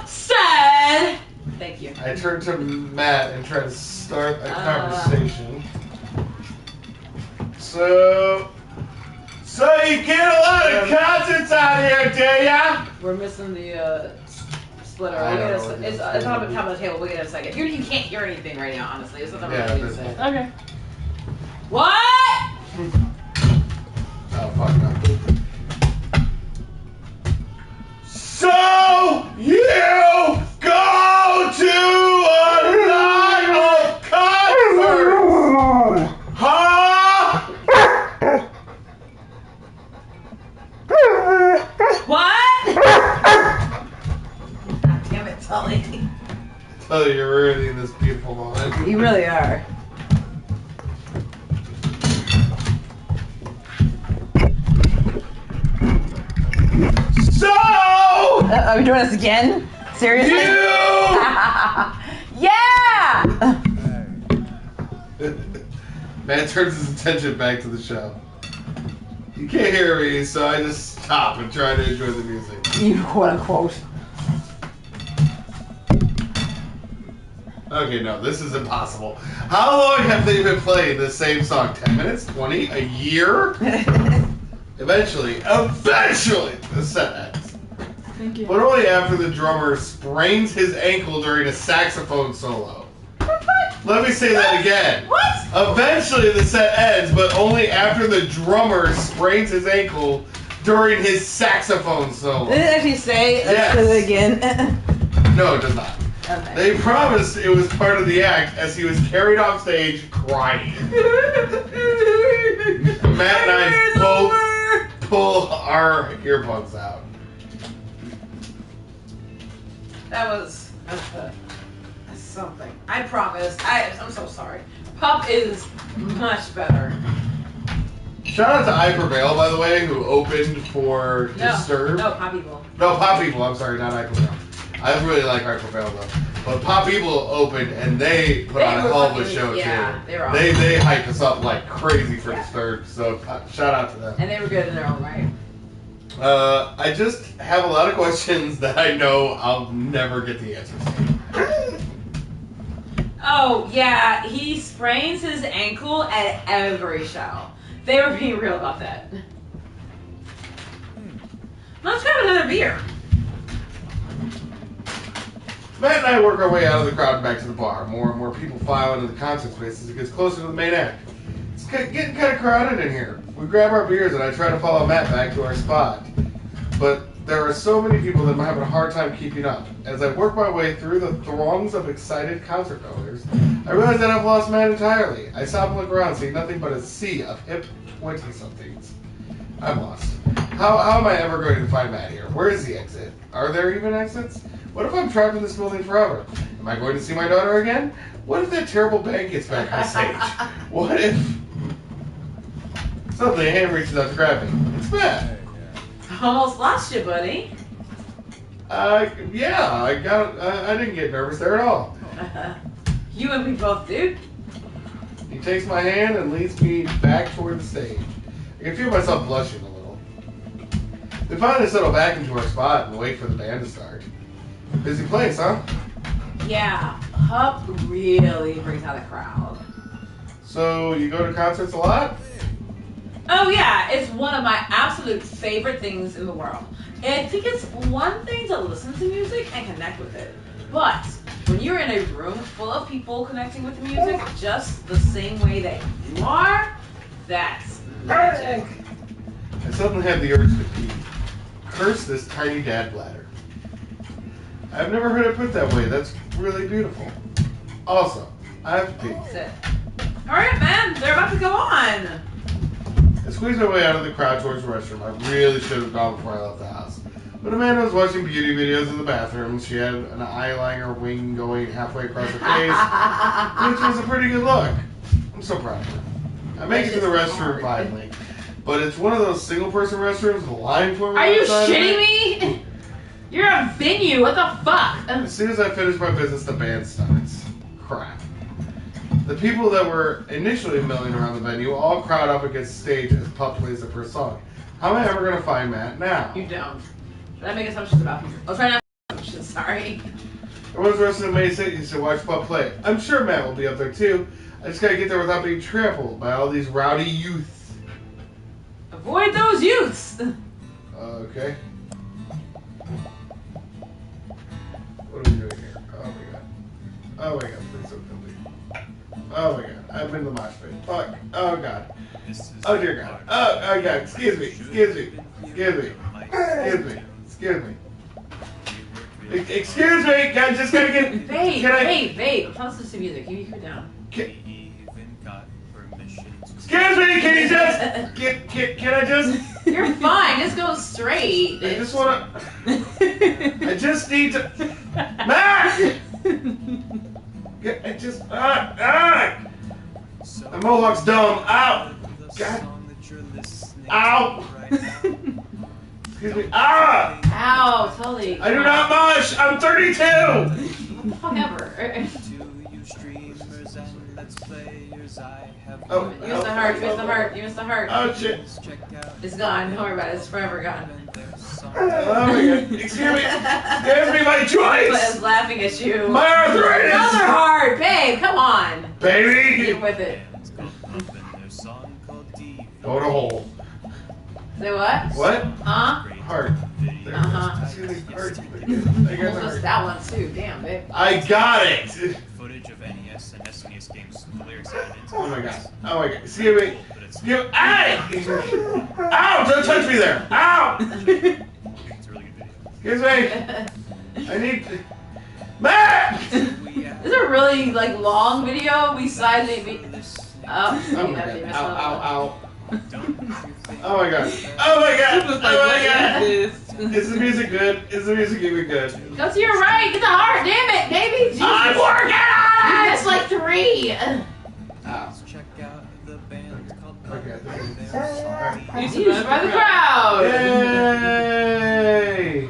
sad! Thank you. I turn to Matt and try to start a conversation. So you get a lot of concerts out here, do ya? We're missing the splitter. I We'll don't get know what it's it on is. the top of the table. We'll get it in a second. You can't hear anything right now, honestly. There's nothing Yeah, really to there's say. Okay. What? Oh, fuck no. So you go to a night of concerts, huh? What? God damn it, Tully. Oh, you're ruining this beautiful moment. You really are. So Are we doing this again? Seriously? you. Yeah! Man turns his attention back to the show. You can't hear me, so I just stop and try to enjoy the music. You quote unquote. Okay, no, this is impossible. How long have they been playing the same song? 10 minutes? 20? A year? Eventually, the set ends. Thank you. But only after the drummer sprains his ankle during a saxophone solo. Let me say that again. What? Eventually the set ends, but only after the drummer sprains his ankle during his saxophone solo. Did it actually say? Yes. Let's do it again. No, it does not. Okay. They promised it was part of the act as he was carried off stage crying. Matt and I both pull our earbuds out. That was that's something. I promise. I'm so sorry. Pup is much better. Shout out to I Prevail, by the way, who opened for Disturbed. No, Pop Evil. No, Pop People. I'm sorry, not I Prevail. I really like I Prevail, though. But Pop Evil opened and they put on a hell of a show yeah, too. they were awesome. They hyped us up like crazy for Disturbed. So shout out to them. And they were good in their own right. I just have a lot of questions that I know I'll never get the answers to. Oh, yeah, he sprains his ankle at every show. They were being real about that. Let's grab another beer. Matt and I work our way out of the crowd and back to the bar. More and more people file into the concert space as it gets closer to the main act. It's getting kind of crowded in here. We grab our beers and I try to follow Matt back to our spot. But there are so many people that I'm having a hard time keeping up. As I work my way through the throngs of excited concert goers, I realize that I've lost Matt entirely. I stop and look around, seeing nothing but a sea of hip 20-somethings. I'm lost. How am I ever going to find Matt here? Where is the exit? Are there even exits? What if I'm trapped in this building forever? Am I going to see my daughter again? What if that terrible band gets back on stage? What if... Suddenly a hand reaches out to grab me. It's Matt. Almost lost you, buddy. Yeah, I didn't get nervous there at all. You and me both, dude. He takes my hand and leads me back toward the stage. I can feel myself blushing a little. We finally settle back into our spot and wait for the band to start. Busy place, huh? Yeah, Hup really brings out a crowd. So, you go to concerts a lot? Oh yeah, it's one of my absolute favorite things in the world. And I think it's one thing to listen to music and connect with it. But when you're in a room full of people connecting with the music just the same way that you are, that's magic. I suddenly have the urge to pee. Curse this tiny dad bladder. I've never heard it put that way. That's really beautiful. Also, I have to pee. That's it. Alright man, they're about to go on. I squeezed my way out of the crowd towards the restroom. I really should have gone before I left the house. But Amanda was watching beauty videos in the bathroom. She had an eyeliner wing going halfway across her face, which was a pretty good look. I'm so proud of her. I make it to the restroom finally. But it's one of those single-person restrooms with a line for me. Are you outside of shitting it. me? You're a venue, what the fuck? As soon as I finish my business, the band starts. Crap. The people that were initially milling around the venue all crowd up against the stage as Pup plays the first song. How am I ever going to find Matt now? You don't. Should I make assumptions about people? I'll try not to make assumptions, sorry. Everyone's resting in May City to watch Pup play. I'm sure Matt will be up there too. I just gotta get there without being trampled by all these rowdy youths. Avoid those youths! Okay. What are we doing here? Oh my god. Oh my god, please don't kill me. Oh my god, I'm in the mosh pit. Fuck. Oh god. Oh dear god. Oh god, excuse me. Excuse me. Excuse me. Excuse me. Excuse me. Excuse me, I just gotta get... Babe, Can I... babe, I'm trying to listen to music. Can you keep it down? Excuse me, can you just... Can I just... You're fine, just go straight. I just wanna... I just need to... Matt! I just... My mohawk's dumb. Ow! God. Ow! Excuse me. Ah! Ow, totally. I do not mush! I'm 32! Fuck ever. Oh, You missed the heart, you missed the heart, you missed the heart. Oh shit. It's gone, don't worry about it, it's forever gone. Oh my god. Excuse me. Excuse me, my But joints! is laughing at you. My arthritis! Another heart, babe, come on. Baby! Get with it. Go to hole. Say what? What? Huh? Heart. There. Uh-huh. Excuse me. Heart. I got the Almost heart. that one too, damn, babe. I got it! Footage of NES and SNES games with the lyrics added into Oh my god. Oh my god. Excuse me. Excuse me. Ow! Ow! Don't touch me there! Ow! It's a really good video. Excuse me. I need to... Matt! This is a really like long video besides maybe. Oh, Oh my you god. have to miss Ow, one. ow, ow. Oh my god. Oh my god. Oh my god. Is the music good? Is the music even good? Go to your right, get the heart, damn it, baby! Jesus. I'm working on You it! missed like 3! Ow. Check out the band called Okay. You survived by the crowd! Yay!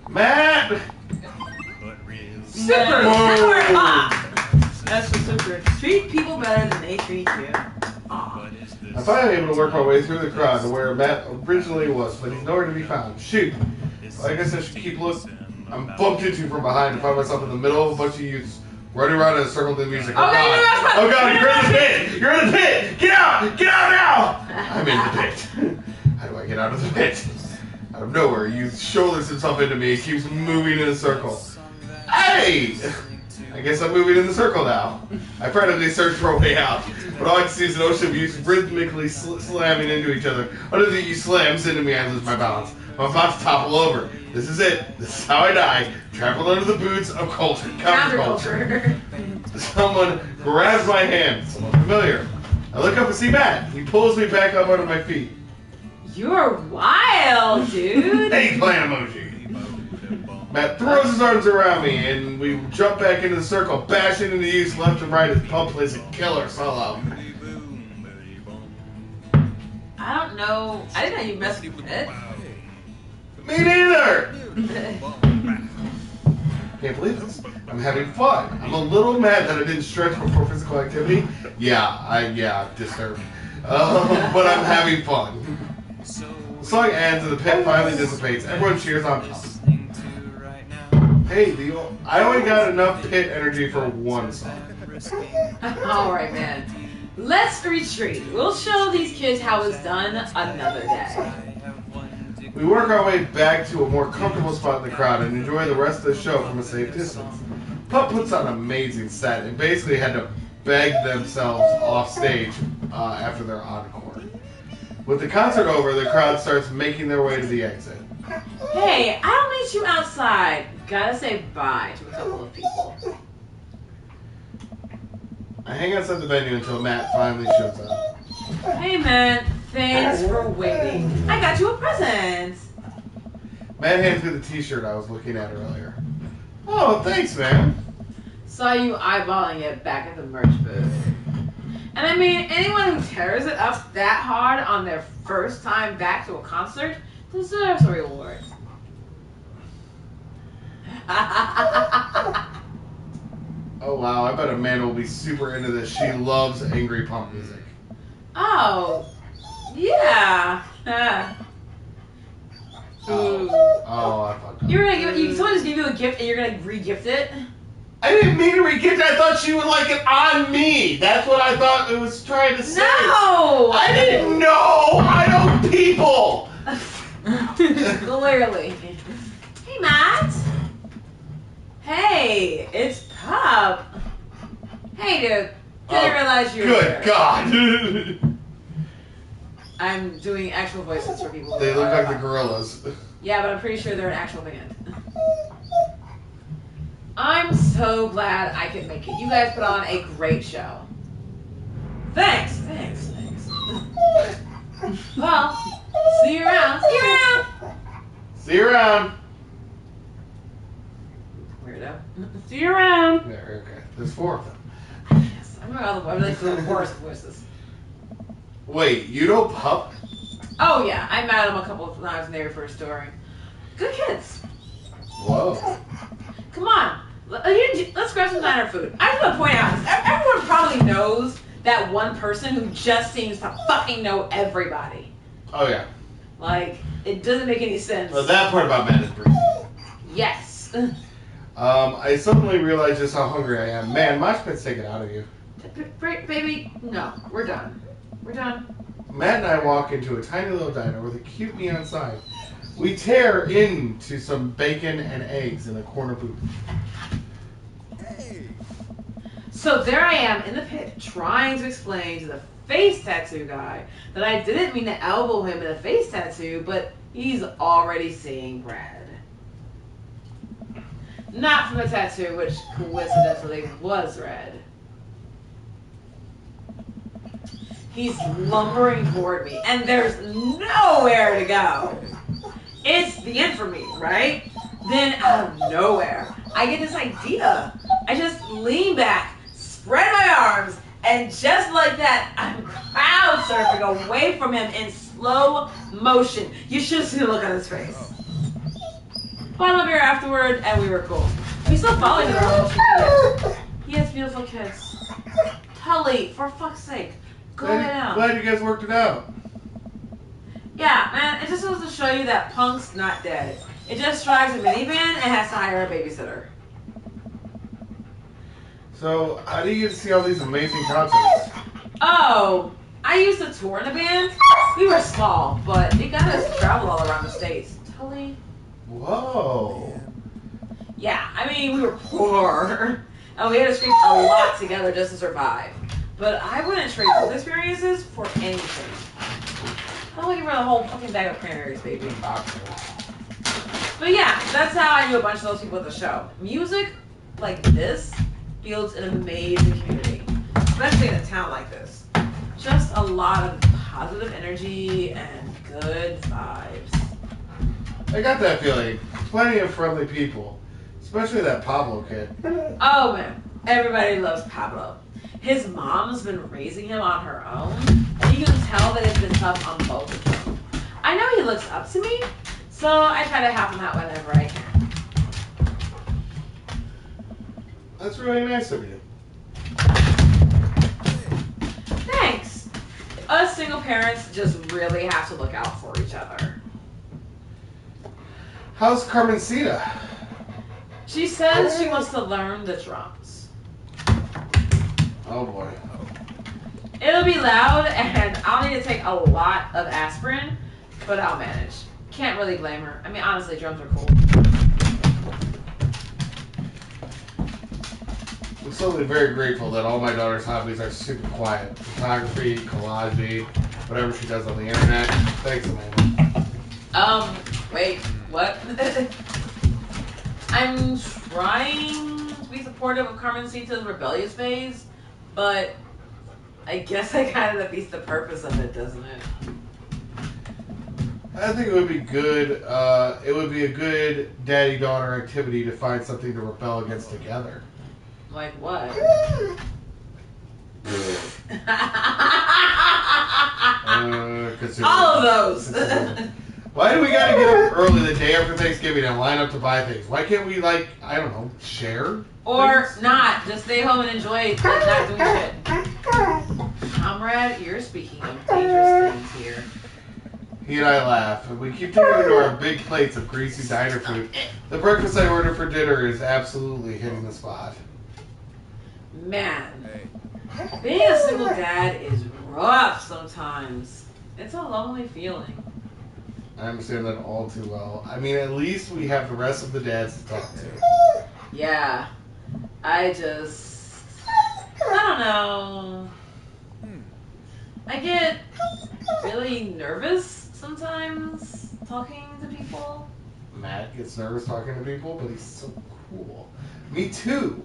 Matt! super. Whoa. That's where that's the super. Treat people better than they treat you. Aw. I'm finally able to work my way through the crowd to where Matt originally was, but he's nowhere to be found. Shoot. Well, I guess I should keep looking. I'm bumped into from behind and find myself in the middle of a bunch of youths running around in a circle to the music. Oh, God. Oh, God, you're in the pit. You're in the pit. Get out. Get out now. I'm in the pit. How do I get out of the pit? Out of nowhere, you shoulders himself into me and keeps moving in a circle. Hey! I guess I'm moving in the circle now. I frantically search for a way out, but all I can see is an ocean of youths rhythmically slamming into each other. Under the you slams into me, I lose my balance. I'm about to topple over. This is it. This is how I die. Trampled under the boots of culture. Counterculture. Someone grabs my hand. Someone familiar. I look up and see Matt. He pulls me back up under my feet. You're wild, dude. Eggplant emoji. Matt throws his arms around me and we jump back into the circle, bashing into use left and right as Pump plays a killer solo. I don't know. I didn't know you messed with it. Me neither! Can't believe this. I'm having fun. I'm a little mad that I didn't stretch before physical activity. Yeah, disturbed. But I'm having fun. The song ends and the pit finally dissipates. Everyone cheers on Pump. Hey, I only got enough pit energy for one song. Alright, man. Let's retreat. We'll show these kids how it's done another day. We work our way back to a more comfortable spot in the crowd and enjoy the rest of the show from a safe distance. Pup puts on an amazing set and basically had to beg themselves off stage after their encore. With the concert over, the crowd starts making their way to the exit. Hey, I'll meet you outside. Gotta say bye to a couple of people. I hang outside the venue until Matt finally shows up. Hey, man. Thanks for waiting. I got you a present. Matt hands me the t-shirt I was looking at earlier. Oh, thanks, man. Saw you eyeballing it back at the merch booth. And I mean, anyone who tears it up that hard on their first time back to a concert deserves a reward. Oh, wow. I bet Amanda will be super into this. She loves angry punk music. Oh, yeah. Oh, I fucked up. You're gonna give someone just gave you a gift and you're gonna re-gift it? I didn't mean to re-gift it. I thought she would like it on me. That's what I thought it was trying to say. No! I didn't know. I know people. Clearly. Hey, Matt. Hey, it's Pup. Hey, dude. Didn't realize you were here. Good God. I'm doing actual voices for people. They look like the Gorillas. Yeah, but I'm pretty sure they're an actual band. I'm so glad I could make it. You guys put on a great show. Thanks. Well, see you around. See you around. Weirdo. See you around. There, okay. There's 4 of them. Yes, I'm like the worst voices. Wait, you know Pup? Oh yeah, I met them a couple of times when they were first touring. Good kids. Whoa. Come on, let's grab some diner food. I just want to point out, everyone probably knows that one person who just seems to fucking know everybody. Oh, yeah. Like, it doesn't make any sense. Well, that part about Matt is brief. Yes. I suddenly realized just how hungry I am. Man, Mosh Pit's taken out of you. Baby, no, we're done. We're done. Matt and I walk into a tiny little diner with a cute neon sign. We tear into some bacon and eggs in a corner booth. So there I am in the pit trying to explain to the face tattoo guy that I didn't mean to elbow him in a face tattoo, but he's already seeing red. Not from the tattoo, which coincidentally was red. He's lumbering toward me, and there's nowhere to go. It's the end for me, right? Then out of nowhere, I get this idea. I just lean back, spread my arms, and just like that, I'm crowd surfing away from him in slow motion. You should have seen the look on his face. Bottle of beer afterward, and we were cool. We still follow him on social media. He has beautiful kids. Tully, for fuck's sake, go lay down. Glad you guys worked it out. Yeah, man, it just goes to show you that Punk's not dead. It just drives a minivan and has to hire a babysitter. So, how do you get to see all these amazing concerts? Oh, I used to tour in a band. We were small, but it got us to travel all around the States. Tully? Whoa. Yeah, I mean, we were poor. And we had to scrape a lot together just to survive. But I wouldn't trade those experiences for anything. I'm looking for the whole fucking bag of cranberries, baby. But yeah, that's how I knew a bunch of those people at the show. Music like this builds an amazing community, especially in a town like this. Just a lot of positive energy and good vibes. I got that feeling. Plenty of friendly people. Especially that Pablo kid. Oh man, everybody loves Pablo. His mom's been raising him on her own, and you can tell that it's been tough on both of them. I know he looks up to me, so I try to help him out whenever I can. That's really nice of you. Thanks. Us single parents just really have to look out for each other. How's Carmencita? She says she wants to learn the drums. Oh boy. It'll be loud, and I'll need to take a lot of aspirin, but I'll manage. Can't really blame her. I mean, honestly, drums are cool. I'm slowly very grateful that all my daughter's hobbies are super quiet. Photography, collaging, whatever she does on the internet. Thanks, Amanda. Wait, what? I'm trying to be supportive of Carmencita's rebellious phase, but I guess that kind of defeats the purpose of it, doesn't it? I think it would be good. It would be a good daddy-daughter activity to find something to rebel against together. Like what? All of those. Why do we gotta get up early the day after Thanksgiving and line up to buy things? Why can't we, like, I don't know, share? Or things? not. Just stay home and enjoy it, like not doing shit. Comrade, you're speaking of dangerous things here. He and I laugh, and we keep digging into our big plates of greasy diner food. The breakfast I ordered for dinner is absolutely hitting the spot. Man, being a single dad is rough sometimes. It's a lonely feeling. I understand that all too well. I mean, at least we have the rest of the dads to talk to. Yeah, I don't know. I get really nervous sometimes talking to people. Matt gets nervous talking to people, but he's so cool. Me too.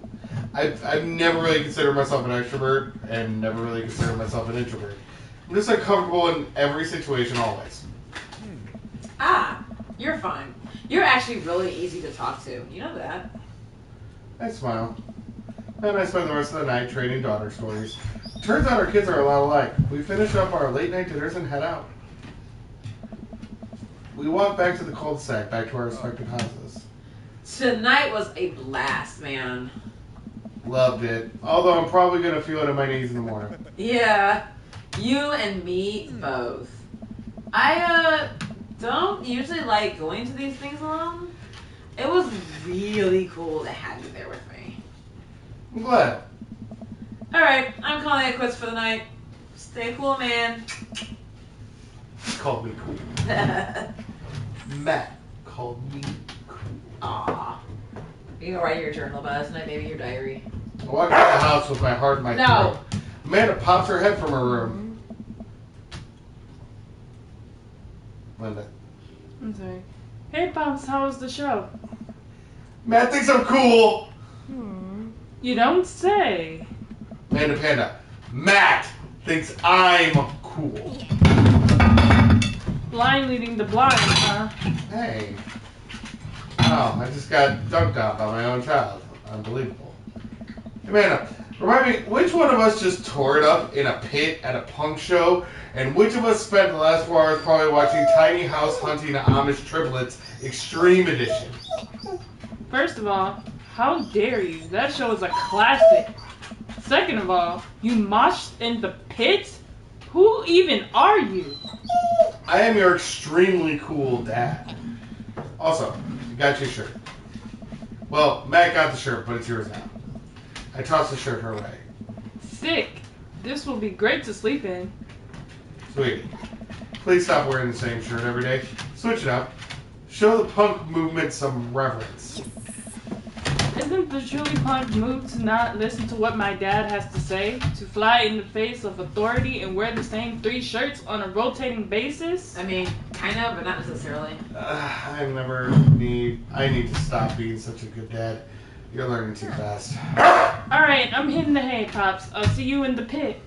I've never really considered myself an extrovert and never really considered myself an introvert. I'm just uncomfortable in every situation always. Ah, you're fine. You're actually really easy to talk to. You know that. I smile. And I spend the rest of the night trading daughter stories. Turns out our kids are a lot alike. We finish up our late night dinners and head out. We walk back to the cul-de-sac, back to our respective houses. Tonight was a blast, man. Loved it. Although I'm probably going to feel it in my knees in the morning. Yeah, you and me both. I don't usually like going to these things alone. It was really cool to have you there with me. I'm glad. Alright, I'm calling it quits for the night. Stay cool, man. He called me cool. Matt called me cool. Aw. You can write your journal about us tonight, maybe your diary. I walk out the house with my heart in my No. throat. Amanda pops her head from her room. Linda. I'm sorry. Hey, Pops, how was the show? Matt thinks I'm cool. You don't say. Panda Panda. Matt thinks I'm cool. Blind leading the blind, huh? Hey. Oh, I just got dunked on by my own child. Unbelievable. Amanda, remind me, which one of us just tore it up in a pit at a punk show, and which of us spent the last 4 hours probably watching Tiny House Hunting Amish Triplets Extreme Edition? First of all, How dare you? That show is a classic. Second of all, you moshed in the pit? Who even are you? I am your extremely cool dad. Also, I got you a shirt. Well, Matt got the shirt, but it's yours now. I tossed the shirt her way. Sick. This will be great to sleep in. Sweetie, please stop wearing the same shirt every day. Switch it up. Show the punk movement some reverence. Isn't the truly punk move to not listen to what my dad has to say? To fly in the face of authority and wear the same 3 shirts on a rotating basis? I mean, kind of, but not necessarily. I need to stop being such a good dad. You're learning too fast. Alright, I'm hitting the hay, Pops. I'll see you in the pit.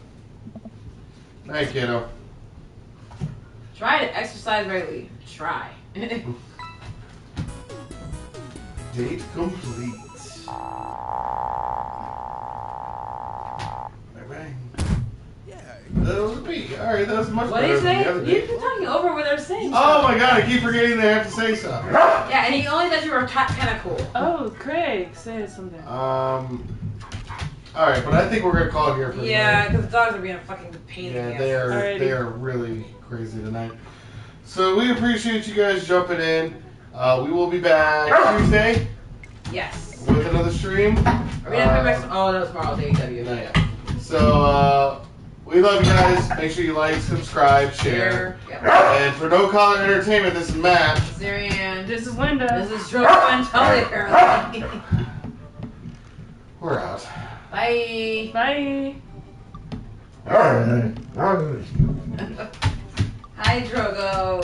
Night, kiddo. Try to exercise regularly. Try. Date complete. Bang. That was a B. Alright, that was much What better did he than the say? other You've day. been talking over what they're saying. Oh my god, I keep forgetting they have to say something. Yeah, and he only thought you were kind of cool. Oh, Craig, say something. Alright, but I think we're gonna call it here for Yeah, tonight. because the dogs are being a fucking pain in the Yeah, ass. Alrighty. they are really crazy tonight. So we appreciate you guys jumping in. We will be back Tuesday Yes. with another stream. Are we gonna come back? Oh, no, tomorrow's AEW. Not yet. So we love you guys. Make sure you like, subscribe, share. Yep. And for No Collar Entertainment, this is Matt. Syrian. This is Linda. This is Joe and Tony, apparently. We're out. Bye. Bye. Alright. Hi, Drogo.